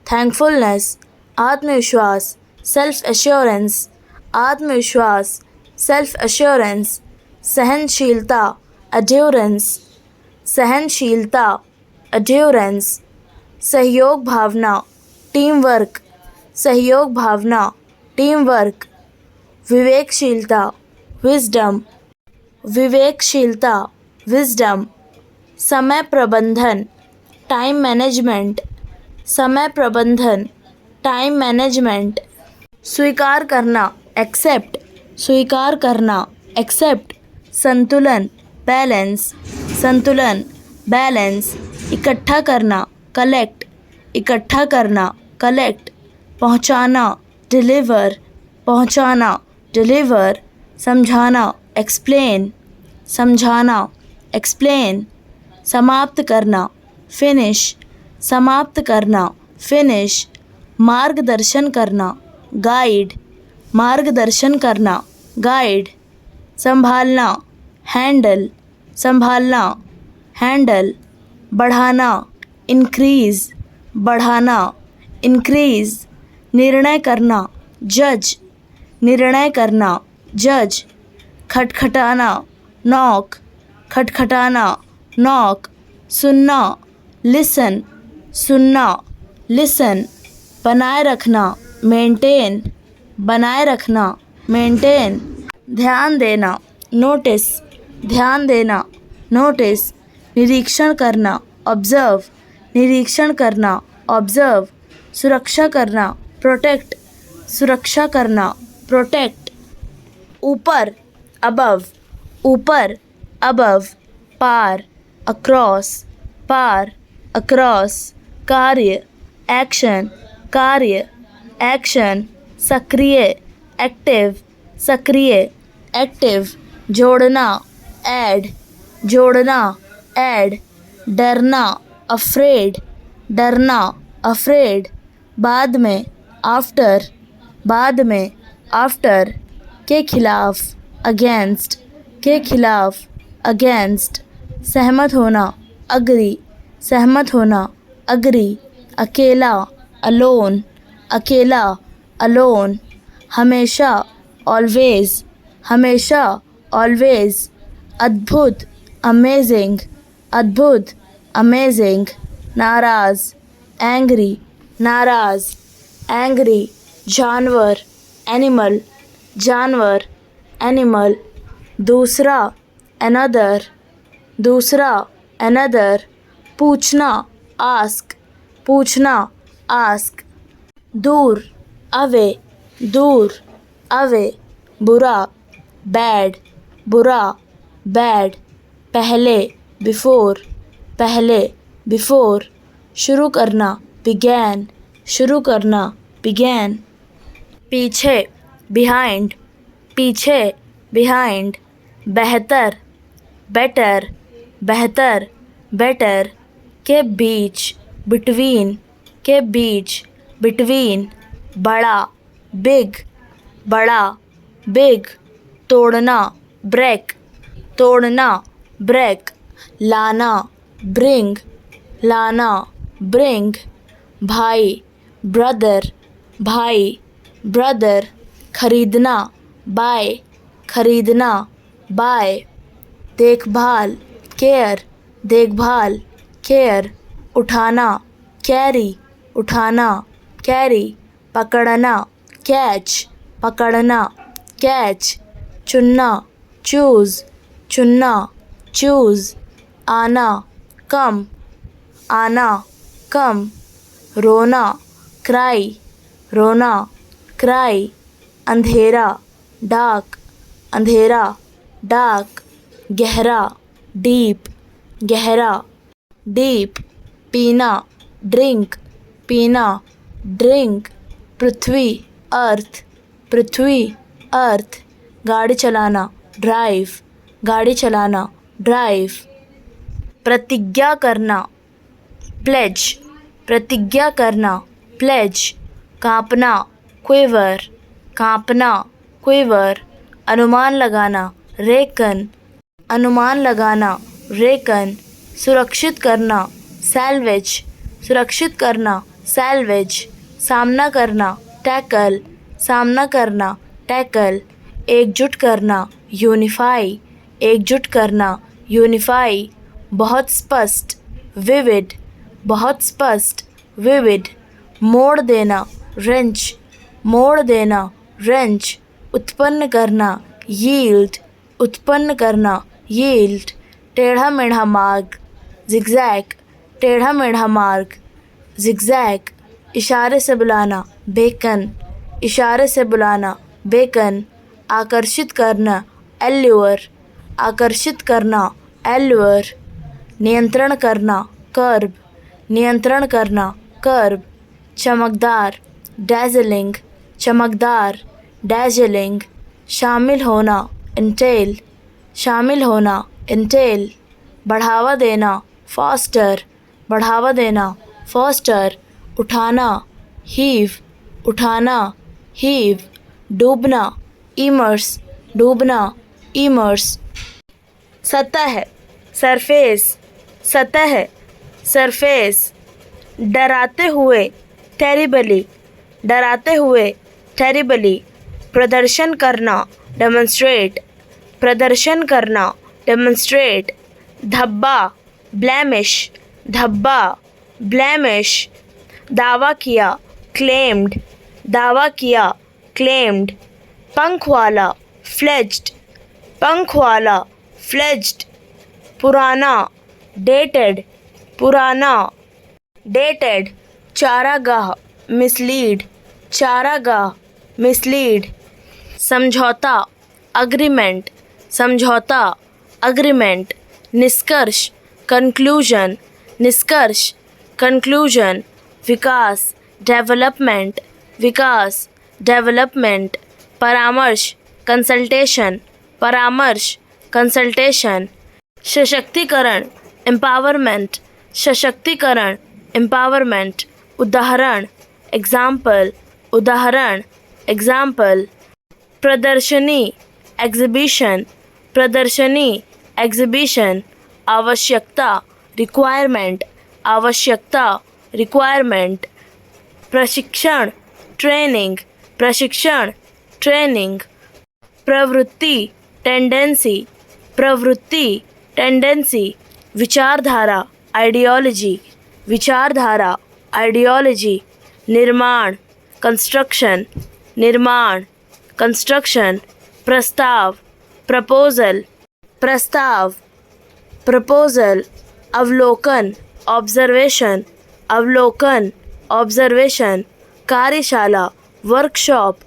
थैंकफुलनेस, आत्मविश्वास, सेल्फ एश्योरेंस, आत्मविश्वास, सेल्फ एश्योरेंस, सहनशीलता, एड्योरेंस, सहनशीलता, एड्योरेंस, सहयोग भावना, टीम वर्क, सहयोग भावना, टीम वर्क, विवेकशीलता, विजडम, विवेकशीलता, विजडम, समय प्रबंधन, टाइम मैनेजमेंट, समय प्रबंधन, टाइम मैनेजमेंट, स्वीकार करना, एक्सेप्ट, स्वीकार करना, एक्सेप्ट, संतुलन, बैलेंस, संतुलन, बैलेंस, इकट्ठा करना, कलेक्ट, इकट्ठा करना, कलेक्ट, पहुंचाना, डिलीवर, पहुंचाना, डिलीवर, समझाना, एक्सप्लेन, समझाना, एक्सप्लेन, समाप्त करना, फिनिश, समाप्त करना, फिनिश, मार्गदर्शन करना, गाइड, मार्गदर्शन करना, गाइड, संभालना, हैंडल, संभालना, हैंडल, बढ़ाना, इंक्रीज, बढ़ाना, इंक्रीज, निर्णय करना, जज, निर्णय करना, जज, खटखटाना, नॉक, खटखटाना, नॉक, सुनना, लिसन, सुनना, लिसन, बनाए रखना, मेंटेन, बनाए रखना, मेंटेन, ध्यान देना, नोटिस, ध्यान देना, नोटिस, निरीक्षण करना, ऑब्जर्व, निरीक्षण करना, ऑब्जर्व, सुरक्षा करना, प्रोटेक्ट, सुरक्षा करना, प्रोटेक्ट, ऊपर, अबव, ऊपर, अबव, पार, अक्रॉस, पार, अक्रॉस, कार्य, एक्शन, कार्य, एक्शन, सक्रिय, एक्टिव, सक्रिय, एक्टिव, जोड़ना, ऐड, जोड़ना, ऐड, डरना, अफ्रेड, डरना, अफ्रेड, बाद में, आफ्टर, बाद में, आफ्टर, के खिलाफ, अगेंस्ट, के खिलाफ, अगेंस्ट, सहमत होना, अग्री, सहमत होना, अग्री, अकेला, अलोन, अकेला, अलोन, हमेशा, ऑलवेज, हमेशा, ऑलवेज, अद्भुत, अमेजिंग, अद्भुत, अमेजिंग, नाराज, एंग्री, नाराज, एंग्री, जानवर, एनिमल, जानवर, एनिमल, दूसरा, अनदर, दूसरा, अनदर, पूछना, आस्क, पूछना, आस्क, दूर, अवे, दूर, अवे, बुरा, बैड, बुरा, बैड, पहले, बिफोर, पहले, बिफोर, शुरू करना, बिगैन, शुरू करना, बिगैन, पीछे, बिहाइंड, पीछे, बिहाइंड, बेहतर, बेटर, बेहतर, बेटर, के बीच, बिटवीन, के बीच, बिटवीन, बड़ा, बिग, बड़ा, बिग, तोड़ना, ब्रेक, तोड़ना, ब्रेक, लाना, ब्रिंग, लाना, ब्रिंग, भाई, ब्रदर, भाई, ब्रदर, खरीदना, बाय, खरीदना, बाय, देखभाल, केयर, देखभाल, केयर, उठाना, कैरी, उठाना, कैरी, पकड़ना, कैच, पकड़ना, कैच, चुनना, चूज़, चुनना, चूज़, आना, कम, आना, कम, रोना, क्राई, रोना, क्राई, अंधेरा, डार्क, अंधेरा, डार्क, गहरा, डीप, गहरा, डीप, पीना, ड्रिंक, पीना, ड्रिंक, पृथ्वी, अर्थ, पृथ्वी, अर्थ, गाड़ी चलाना, ड्राइव, गाड़ी चलाना, ड्राइव, प्रतिज्ञा करना, प्लेज, प्रतिज्ञा करना, प्लेज, कांपना, क्विवर, कांपना, क्विवर, अनुमान लगाना, रेकन, अनुमान लगाना, रेकन, सुरक्षित करना, सैल्वेज, सुरक्षित करना, सैल्वेज, सामना करना, टैकल, सामना करना, टैकल, एकजुट करना, यूनिफाई, एकजुट करना, यूनिफाई, बहुत स्पष्ट, विविड, बहुत स्पष्ट, विविड, मोड़ देना, रेंच, मोड़ देना, रेंच, उत्पन्न करना, यील्ड, उत्पन्न करना, यील्ड, टेढ़ा मेढ़ा मार्ग, जिगजैग, टेढ़ा मेढ़ा मार्ग, जिगजैग, इशारे से बुलाना, बेकन, इशारे से बुलाना, बेकन, आकर्षित करना, एल्यूअर, आकर्षित करना, एल्यूअर, नियंत्रण करना, कर्ब, नियंत्रण करना, कर्ब, चमकदार, dazzling, चमकदार, dazzling, शामिल होना, entail, शामिल होना, entail, बढ़ावा देना, foster, बढ़ावा देना, foster, उठाना, heave, उठाना, heave, डूबना, immerse, डूबना, immerse, सतह, सरफेस, सतह, सरफेस, डराते हुए, टेरिबली, डराते हुए, टेरिबली, प्रदर्शन करना, डेमोन्स्ट्रेट, प्रदर्शन करना, डेमोन्स्ट्रेट, धब्बा, ब्लेमिश, धब्बा, ब्लेमिश, दावा किया, क्लेम्ड, दावा किया, क्लेम्ड, पंख वाला, फ्लेज्ड, पंख वाला, फ्लेज्ड, पुराना, डेटेड, पुराना, डेटेड, चारागाह, मिसलीड, चारागाह, मिसलीड, समझौता, अग्रीमेंट, समझौता, अग्रीमेंट, निष्कर्ष, कंक्लूजन, निष्कर्ष, कंक्लूजन, विकास, डेवलपमेंट, विकास, डेवलपमेंट, परामर्श, कंसल्टेशन, परामर्श, कंसल्टेशन, सशक्तिकरण, एम्पावरमेंट, सशक्तिकरण, एम्पावरमेंट, उदाहरण, एग्जाम्पल, उदाहरण, एग्जाम्पल, प्रदर्शनी, एग्जीबिशन, प्रदर्शनी, एग्जीबिशन, आवश्यकता, रिक्वायरमेंट, आवश्यकता, रिक्वायरमेंट, प्रशिक्षण, ट्रेनिंग, प्रशिक्षण, ट्रेनिंग, प्रवृत्ति, टेंडेंसी, प्रवृत्ति, टेंडेंसी, विचारधारा, आइडियोलॉजी, विचारधारा, आइडियोलॉजी, निर्माण, कंस्ट्रक्शन, निर्माण, कंस्ट्रक्शन, प्रस्ताव, प्रपोजल, प्रस्ताव, प्रपोजल, अवलोकन, ऑब्जर्वेशन, अवलोकन, ऑब्जर्वेशन, कार्यशाला, वर्कशॉप,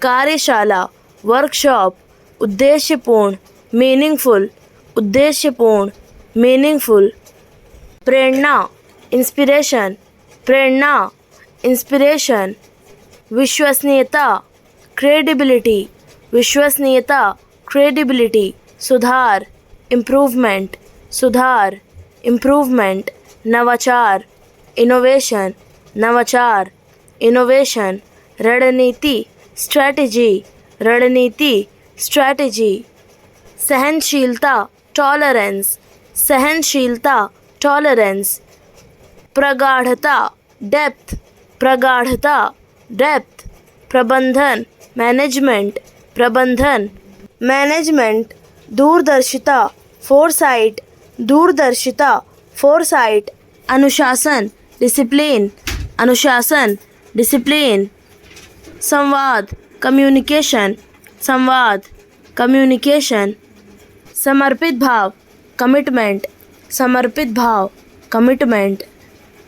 कार्यशाला, वर्कशॉप, उद्देश्यपूर्ण, मीनिंगफुल, उद्देश्यपूर्ण, मीनिंगफुल, प्रेरणा, इंस्पिरेशन, प्रेरणा, इंस्पिरेशन, विश्वसनीयता, क्रेडिबिलिटी, विश्वसनीयता, क्रेडिबिलिटी, सुधार, इम्प्रूवमेंट, सुधार, इम्प्रूवमेंट, नवाचार, इनोवेशन, नवाचार, इनोवेशन, रणनीति, स्ट्रैटेजी, रणनीति, स्ट्रैटेजी, सहनशीलता, टॉलरेंस, सहनशीलता, टॉलरेंस, प्रगाढ़ता, डेप्थ, प्रगाढ़ता, डेप्थ, प्रबंधन, मैनेजमेंट, प्रबंधन, मैनेजमेंट, दूरदर्शिता, फोरसाइट, दूरदर्शिता, फोरसाइट, अनुशासन, डिसिप्लिन, अनुशासन, डिसिप्लिन, संवाद, कम्युनिकेशन, संवाद, कम्युनिकेशन, समर्पित भाव, कमिटमेंट, समर्पित भाव, कमिटमेंट,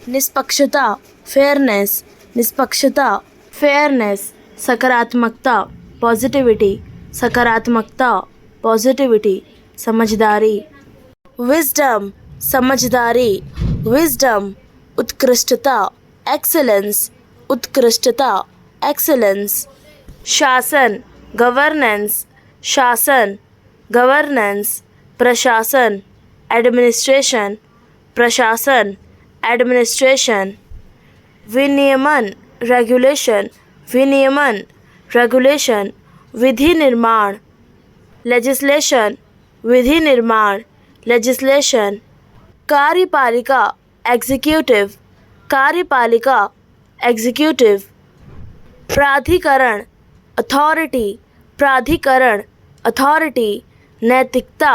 निष्पक्षता, फेयरनेस, निष्पक्षता, फेयरनेस, सकारात्मकता, पॉजिटिविटी, सकारात्मकता, पॉजिटिविटी, समझदारी, विजडम, समझदारी, विजडम, उत्कृष्टता, एक्सेलेंस, उत्कृष्टता, एक्सेलेंस, शासन, गवर्नेंस, शासन, गवर्नेंस, प्रशासन, एडमिनिस्ट्रेशन, प्रशासन, एडमिनिस्ट्रेशन, विनियमन, रेगुलेशन, विनियमन, रेगुलेशन, विधि निर्माण, लेजिस्लेशन, विधि निर्माण, लेजिस्लेशन, कार्यपालिका, एग्जीक्यूटिव, कार्यपालिका, एग्जीक्यूटिव, प्राधिकरण, अथॉरिटी, प्राधिकरण, अथॉरिटी, नैतिकता,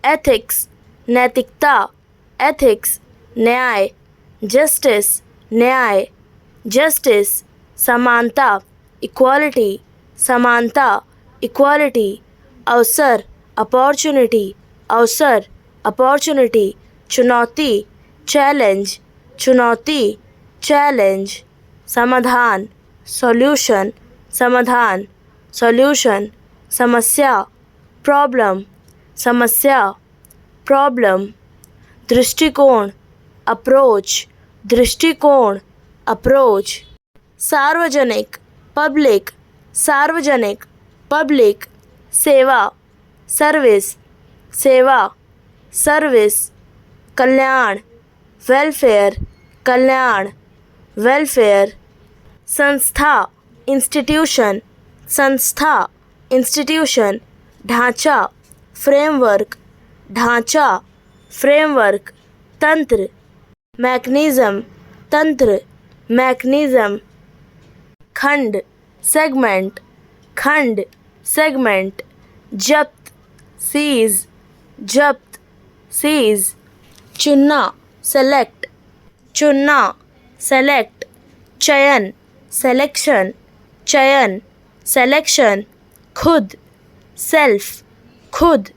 एथिक्स, नैतिकता, एथिक्स, न्याय, जस्टिस, न्याय, जस्टिस, समानता, इक्वालिटी, समानता, इक्वालिटी, अवसर, अपॉर्चुनिटी, अवसर, अपॉर्चुनिटी, चुनौती, चैलेंज, चुनौती, चैलेंज, समाधान, सॉल्यूशन, समाधान, सॉल्यूशन, समस्या, प्रॉब्लम, समस्या, प्रॉब्लम, दृष्टिकोण, अप्रोच, दृष्टिकोण, अप्रोच। सार्वजनिक, पब्लिक, सार्वजनिक, पब्लिक। सेवा, सर्विस, सेवा, सर्विस। कल्याण, वेलफेयर, कल्याण, वेलफेयर। संस्था, इंस्टीट्यूशन, संस्था, इंस्टीट्यूशन। ढांचा, फ्रेमवर्क, ढांचा, फ्रेमवर्क। तंत्र, मैकेनिज्म, तंत्र, मैकेनिज्म। खंड, सेगमेंट, खंड, सेगमेंट। जब्त, सीज, जब्त, सीज। चुनना, सेलेक्ट, चुनना, सेलेक्ट। चयन, सेलेक्शन, चयन, सेलेक्शन। खुद, सेल्फ, खुद,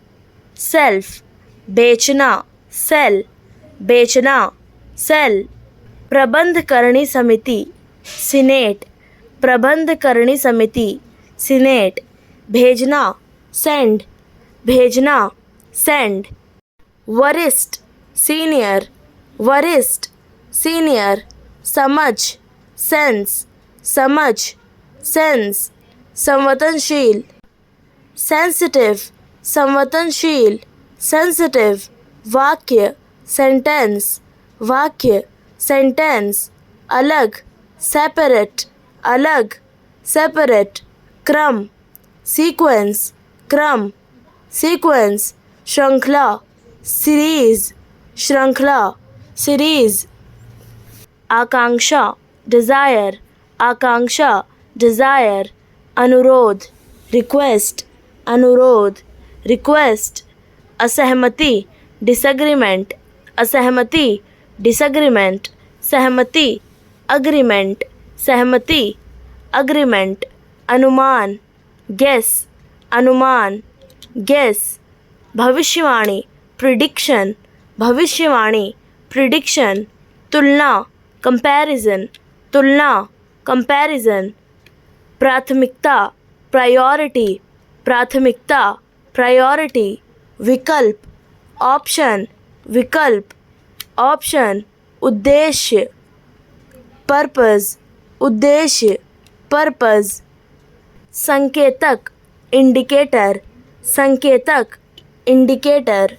सेल्फ। बेचना, सेल, बेचना, सेल। प्रबंध करणी समिति, सीनेट, प्रबंध करणी समिति, सीनेट। भेजना, सेंड, भेजना, सेंड। वरिष्ठ, सीनियर, वरिष्ठ, सीनियर। समझ, सेंस, समझ, सेंस। संवेदनशील, सेंसिटिव, संवेदनशील, सेंसिटिव। वाक्य, सेंटेंस, वाक्य, सेंटेंस। अलग, सेपरेट, अलग, सेपरेट। क्रम, सीक्वेंस, क्रम, सीक्वेंस। श्रृंखला, सीरीज, श्रृंखला, सीरीज। आकांक्षा, डिज़ायर, आकांक्षा, डिज़ायर। अनुरोध, रिक्वेस्ट, अनुरोध, रिक्वेस्ट। असहमति, डिसएग्रीमेंट, असहमति, डिसएग्रीमेंट। सहमति, अग्रीमेंट, सहमति, अग्रीमेंट। अनुमान, गेस, अनुमान, गेस। भविष्यवाणी, प्रिडिक्शन, भविष्यवाणी, प्रिडिक्शन। तुलना, कंपैरिजन, तुलना, कंपैरिजन। प्राथमिकता, प्रायोरिटी, प्राथमिकता, प्रायोरिटी। विकल्प, ऑप्शन, विकल्प, ऑप्शन। उद्देश्य, पर्पस, उद्देश्य, पर्पस। संकेतक, इंडिकेटर, संकेतक, इंडिकेटर।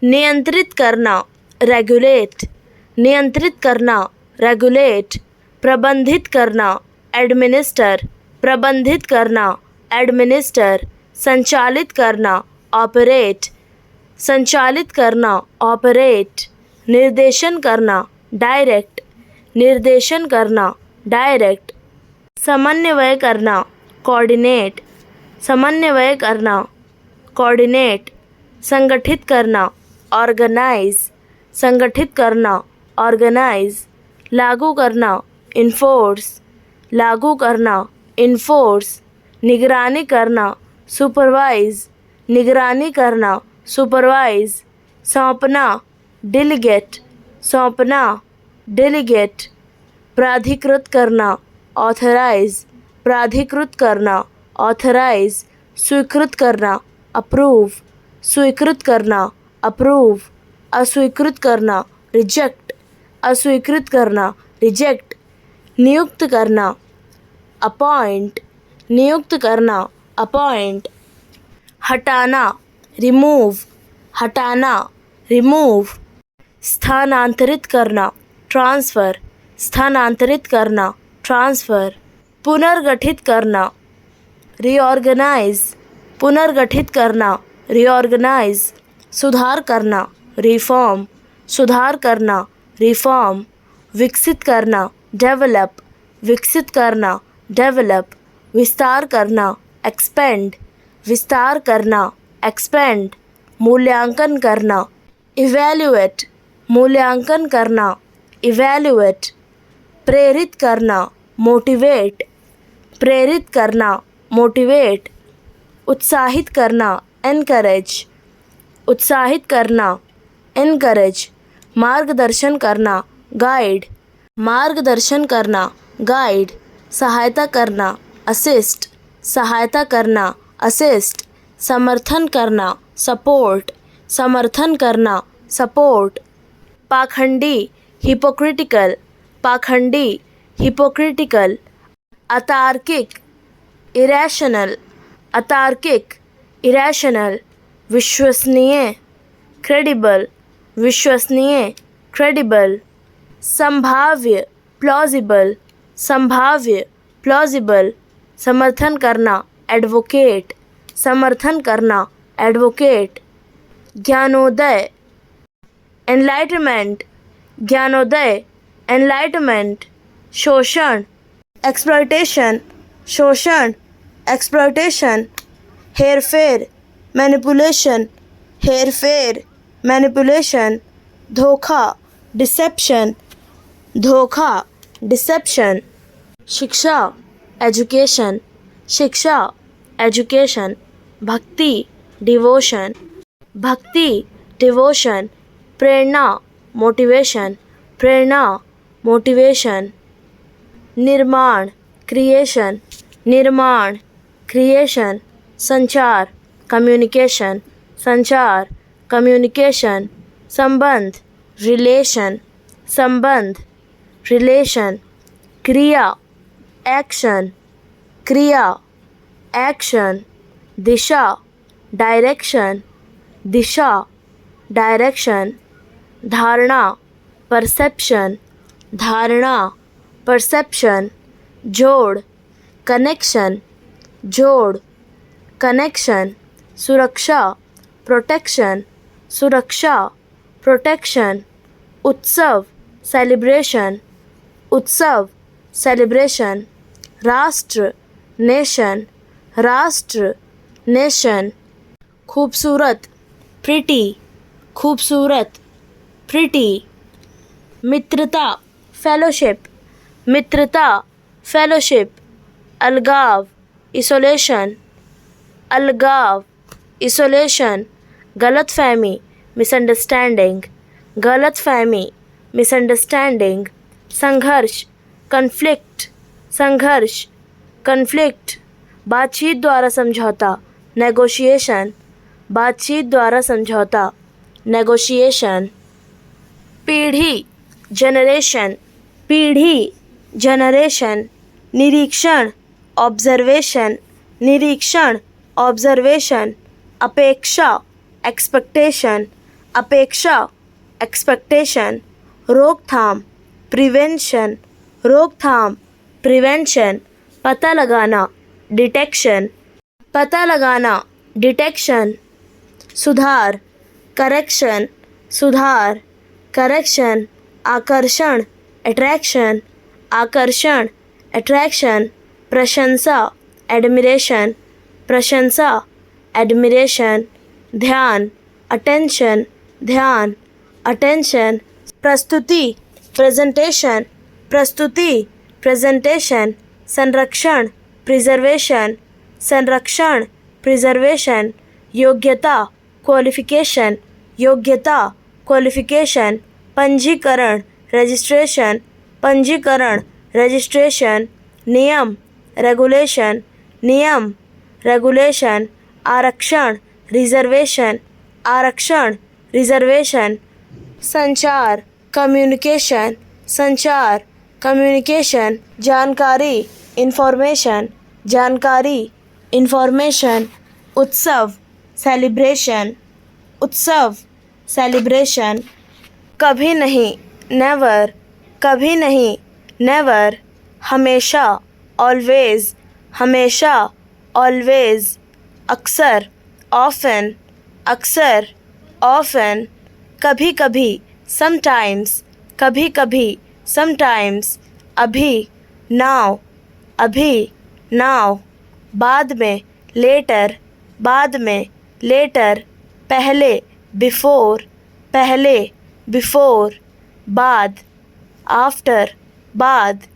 नियंत्रित करना, रेगुलेट, नियंत्रित करना, रेगुलेट। प्रबंधित करना, एडमिनिस्टर, प्रबंधित करना, एडमिनिस्टर। संचालित करना, ऑपरेट, संचालित करना, ऑपरेट। निर्देशन करना, डायरेक्ट, निर्देशन करना, डायरेक्ट। समन्वय करना, कोऑर्डिनेट, समन्वय करना, कोऑर्डिनेट। संगठित करना, ऑर्गेनाइज, संगठित करना, ऑर्गेनाइज। लागू करना, इन्फोर्स, लागू करना, इन्फोर्स। निगरानी करना, सुपरवाइज, निगरानी करना, सुपरवाइज। सौंपना, डेलीगेट, सौंपना, डेलीगेट। प्राधिकृत करना, ऑथराइज, प्राधिकृत करना, ऑथराइज। स्वीकृत करना, अप्रूव, स्वीकृत करना, अप्रूव। अस्वीकृत करना, रिजेक्ट, अस्वीकृत करना, रिजेक्ट। नियुक्त करना, अपॉइंट, नियुक्त करना, अपॉइंट। हटाना, रिमूव, हटाना, रिमूव। स्थानांतरित करना, ट्रांसफ़र, स्थानांतरित करना, ट्रांसफ़र। पुनर्गठित करना, रीऑर्गेनाइज, पुनर्गठित करना, रीऑर्गेनाइज। सुधार करना, रिफॉर्म, सुधार करना, रिफॉर्म। विकसित करना, डेवलप, विकसित करना, डेवलप। विस्तार करना, एक्सपेंड, विस्तार करना, एक्सपेंड। मूल्यांकन करना, इवैल्यूएट, मूल्यांकन करना, इवैल्यूएट। प्रेरित करना, मोटिवेट, प्रेरित करना, मोटिवेट। उत्साहित करना, एनकरेज, उत्साहित करना, एनकरेज। मार्गदर्शन करना, गाइड, मार्गदर्शन करना, गाइड। सहायता करना, असिस्ट, सहायता करना, असिस्ट। समर्थन करना, सपोर्ट, समर्थन करना, सपोर्ट, पाखंडी, हिपोक्रिटिकल, पाखंडी, हिपोक्रिटिकल, अतार्किक, इरैशनल, अतार्किक, इरैशनल, विश्वसनीय, क्रेडिबल, विश्वसनीय, क्रेडिबल, संभाव्य, प्लॉजिबल, संभाव्य, प्लॉजिबल, समर्थन करना, एडवोकेट, समर्थन करना, एडवोकेट, ज्ञानोदय, एनलाइटमेंट, ज्ञानोदय, एनलाइटमेंट, शोषण, एक्सप्लॉयटेशन, शोषण, एक्सप्लॉयटेशन, हेरफेर, मैनिपुलेशन, हेरफेर, मैनिपुलेशन, धोखा, डिसेप्शन, धोखा, डिसेप्शन, शिक्षा, एजुकेशन, शिक्षा, एजुकेशन, भक्ति, डिवोशन, भक्ति, डिवोशन, प्रेरणा, मोटिवेशन, प्रेरणा, मोटिवेशन, निर्माण, क्रिएशन, निर्माण, क्रिएशन, संचार, कम्युनिकेशन, संचार, कम्युनिकेशन, संबंध, रिलेशन, संबंध, रिलेशन, क्रिया, एक्शन, क्रिया, एक्शन, दिशा, डायरेक्शन, दिशा, डायरेक्शन, धारणा, परसेप्शन, धारणा, परसेप्शन, जोड़, कनेक्शन, जोड़, कनेक्शन, सुरक्षा, प्रोटेक्शन, सुरक्षा, प्रोटेक्शन, उत्सव, सेलिब्रेशन, उत्सव, सेलिब्रेशन, राष्ट्र, नेशन, राष्ट्र, नेशन, खूबसूरत, प्रिटी, खूबसूरत, प्रिटी, मित्रता, फेलोशिप, मित्रता, फेलोशिप, अलगाव, इसोलेशन, अलगाव, इसोलेशन, गलतफहमी, मिसअंडरस्टैंडिंग, गलतफहमी, मिसअंडरस्टैंडिंग, संघर्ष, कन्फ्लिक्ट, संघर्ष, कन्फ्लिक्ट, बातचीत द्वारा समझौता, नेगोशिएशन, बातचीत द्वारा समझौता, नेगोशिएशन, पीढ़ी, जनरेशन, पीढ़ी, जनरेशन, निरीक्षण, ऑब्जर्वेशन, निरीक्षण, ऑब्जर्वेशन, अपेक्षा, एक्सपेक्टेशन, अपेक्षा, एक्सपेक्टेशन, रोकथाम, प्रिवेंशन, रोकथाम, प्रिवेंशन, पता लगाना, डिटेक्शन, पता लगाना, डिटेक्शन, सुधार, करेक्शन, सुधार, करेक्शन, आकर्षण, अट्रैक्शन, आकर्षण, अट्रैक्शन, प्रशंसा, एडमिरेशन, प्रशंसा, एडमिरेशन, ध्यान, अटेंशन, ध्यान, अटेंशन, प्रस्तुति, प्रेजेंटेशन, प्रस्तुति, प्रेजेंटेशन, संरक्षण, प्रिजर्वेशन, संरक्षण, प्रिजर्वेशन, योग्यता, क्वालिफिकेशन, योग्यता, क्वालिफिकेशन, पंजीकरण, रजिस्ट्रेशन, पंजीकरण, रजिस्ट्रेशन, नियम, रेगुलेशन, नियम, रेगुलेशन, आरक्षण, रिजर्वेशन, आरक्षण, रिजर्वेशन, संचार, कम्युनिकेशन, संचार, कम्युनिकेशन, जानकारी, इंफॉर्मेशन, जानकारी, इंफॉर्मेशन, उत्सव, सेलिब्रेशन, उत्सव, सेलिब्रेशन, कभी नहीं, नेवर, कभी नहीं, नेवर, हमेशा, ऑलवेज, हमेशा, ऑलवेज, अक्सर, ऑफन, अक्सर, ऑफन, कभी कभी, समटाइम्स, कभी कभी, समटाइम्स, अभी, नाउ, अभी, नाउ, बाद में, लेटर, बाद में, लेटर, पहले, बिफोर, पहले, बिफोर, बाद, आफ्टर, बाद,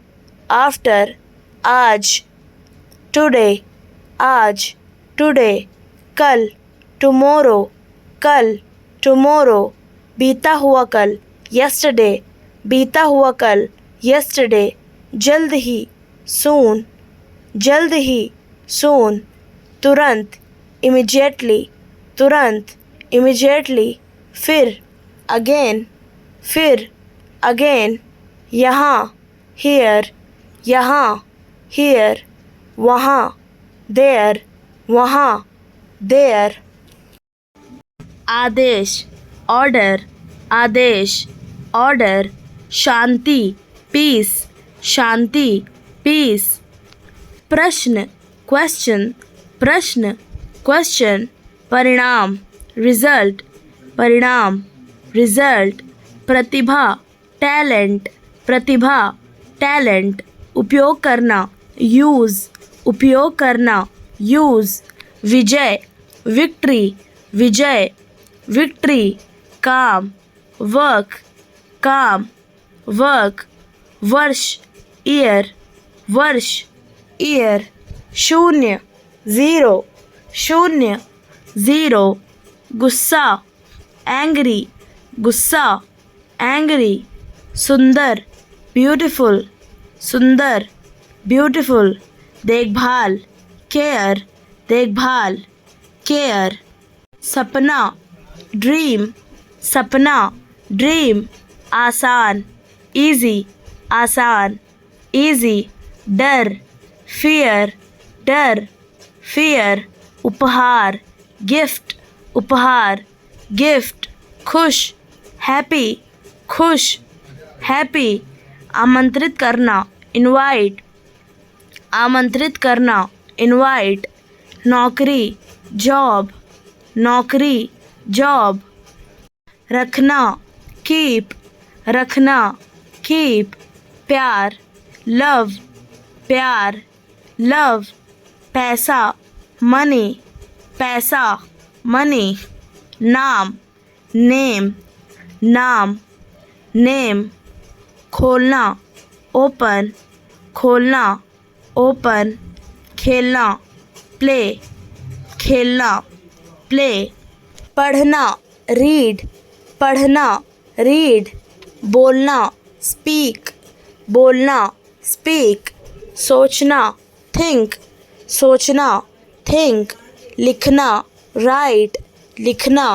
आफ्टर, आज, टुडे, आज, टुडे, कल, टुमोरो, कल, टुमोरो, बीता हुआ कल, यस्टरडे, बीता हुआ कल, यस्टरडे, जल्द ही, सून, जल्द ही, सून, तुरंत, इमीडिएटली, तुरंत, इमीडिएटली, फिर, अगेन, फिर, अगेन, यहाँ, हियर, यहाँ, हियर, वहाँ, देयर, वहाँ, देयर। आदेश, ऑर्डर, आदेश, ऑर्डर। शांति, पीस, शांति, पीस। प्रश्न, क्वेश्चन, प्रश्न, क्वेश्चन। परिणाम, रिजल्ट, परिणाम, रिजल्ट। प्रतिभा, टैलेंट, प्रतिभा, टैलेंट। उपयोग करना, यूज़, उपयोग करना, यूज़। विजय, विक्ट्री, विजय, विक्ट्री। काम, वर्क, काम, वर्क। वर्ष, ईयर, वर्ष, ईयर। शून्य, ज़ीरो, शून्य, ज़ीरो। गुस्सा, एंग्री, गुस्सा, एंग्री। सुंदर, ब्यूटीफुल, सुंदर, ब्यूटीफुल। देखभाल, केयर, देखभाल, केयर। सपना, ड्रीम, सपना, ड्रीम। आसान, इजी, आसान, इजी। डर, फियर, डर, फियर। उपहार, गिफ्ट, उपहार, गिफ्ट। खुश, हैप्पी, खुश, हैप्पी। आमंत्रित करना, इनवाइट, आमंत्रित करना, इनवाइट। नौकरी, जॉब, नौकरी, जॉब। रखना, कीप, रखना, कीप। प्यार, लव, प्यार, लव। पैसा, मनी, पैसा, मनी। नाम, नेम, नाम, नेम। खोलना, ओपन, खोलना, ओपन। खेलना, प्ले, खेलना, प्ले। पढ़ना, रीड, पढ़ना, रीड। बोलना, स्पीक, बोलना, स्पीक। सोचना, थिंक, सोचना, थिंक। लिखना, राइट, लिखना,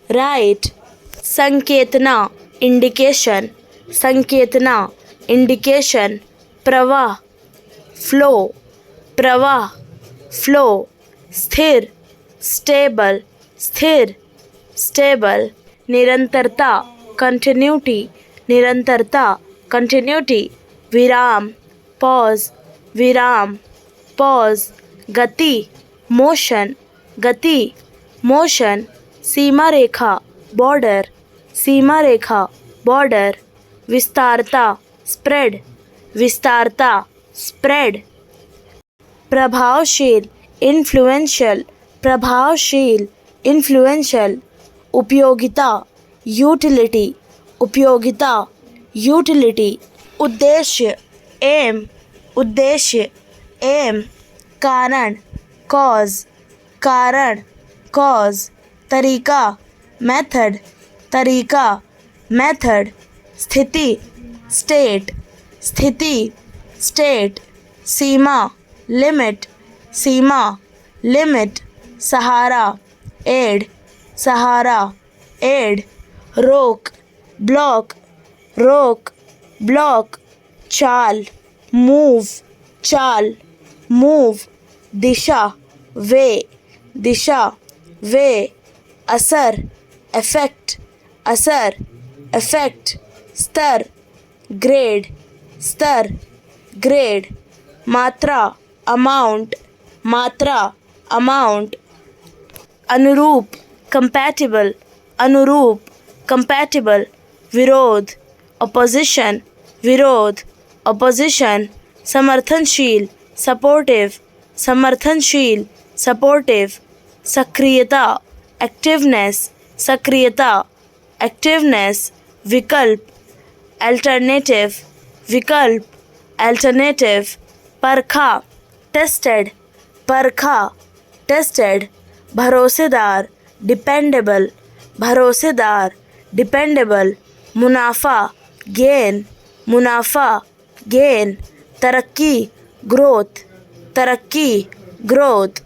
राइट। संकेतना, इंडिकेशन, संकेतना, इंडिकेशन। प्रवाह, फ्लो, प्रवाह, फ्लो। स्थिर, स्टेबल, स्थिर, स्टेबल। निरंतरता, कंटिन्यूटी, निरंतरता, कंटिन्यूटी। विराम, पॉज, विराम, पॉज। गति, मोशन, गति, मोशन। सीमा रेखा, बॉर्डर, सीमा रेखा, बॉर्डर। विस्तारता, स्प्रेड, विस्तारता, स्प्रेड। प्रभावशील, इन्फ्लुएंशियल, प्रभावशील, इन्फ्लुएंशियल। उपयोगिता, यूटिलिटी, उपयोगिता, यूटिलिटी। उद्देश्य, एम, उद्देश्य, एम। कारण, कॉज, कारण, कॉज। तरीका, मेथड, तरीका, मेथड। स्थिति, स्टेट, स्थिति, स्टेट। सीमा, लिमिट, सीमा, लिमिट। सहारा, एड, सहारा, एड। रोक, ब्लॉक, रोक, ब्लॉक। चाल, मूव, चाल, मूव। दिशा, वे, दिशा, वे। असर, इफेक्ट, असर, इफेक्ट। स्तर, ग्रेड, स्तर, ग्रेड। मात्रा, अमाउंट, मात्रा, अमाउंट। अनुरूप, कंपैटिबल, अनुरूप, कंपैटिबल। विरोध, अपोजिशन, विरोध, अपोजिशन। समर्थनशील, सपोर्टिव, समर्थनशील, सपोर्टिव। सक्रियता, एक्टिवनेस, सक्रियता, एक्टिवनेस। विकल्प, अल्टरनेटिव, विकल्प, अल्टरनेटिव। परखा, टेस्टेड, परखा, टेस्टेड। भरोसेदार, डिपेंडेबल, भरोसेदार, डिपेंडेबल। मुनाफा, गेन, मुनाफा, गेन। तरक्की, ग्रोथ, तरक्की, ग्रोथ।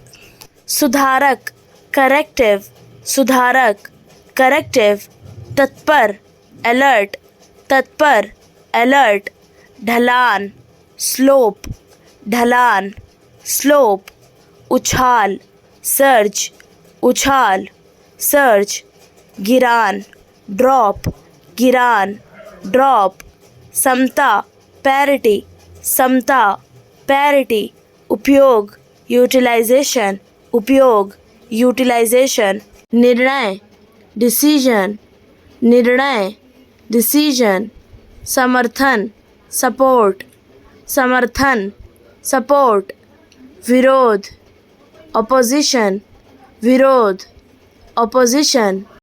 सुधारक, करेक्टिव, सुधारक, करेक्टिव। तत्पर अलर्ट, तत्पर अलर्ट, ढलान स्लोप, ढलान स्लोप, उछाल सर्ज, उछाल सर्ज, गिरान ड्रॉप, गिरान ड्रॉप, समता पैरिटी, समता पैरिटी, उपयोग यूटिलाइजेशन, उपयोग यूटिलाइजेशन, निर्णय डिसीजन, निर्णय डिसीजन, समर्थन सपोर्ट, समर्थन सपोर्ट, विरोध ऑपोजिशन, विरोध ऑपोजिशन,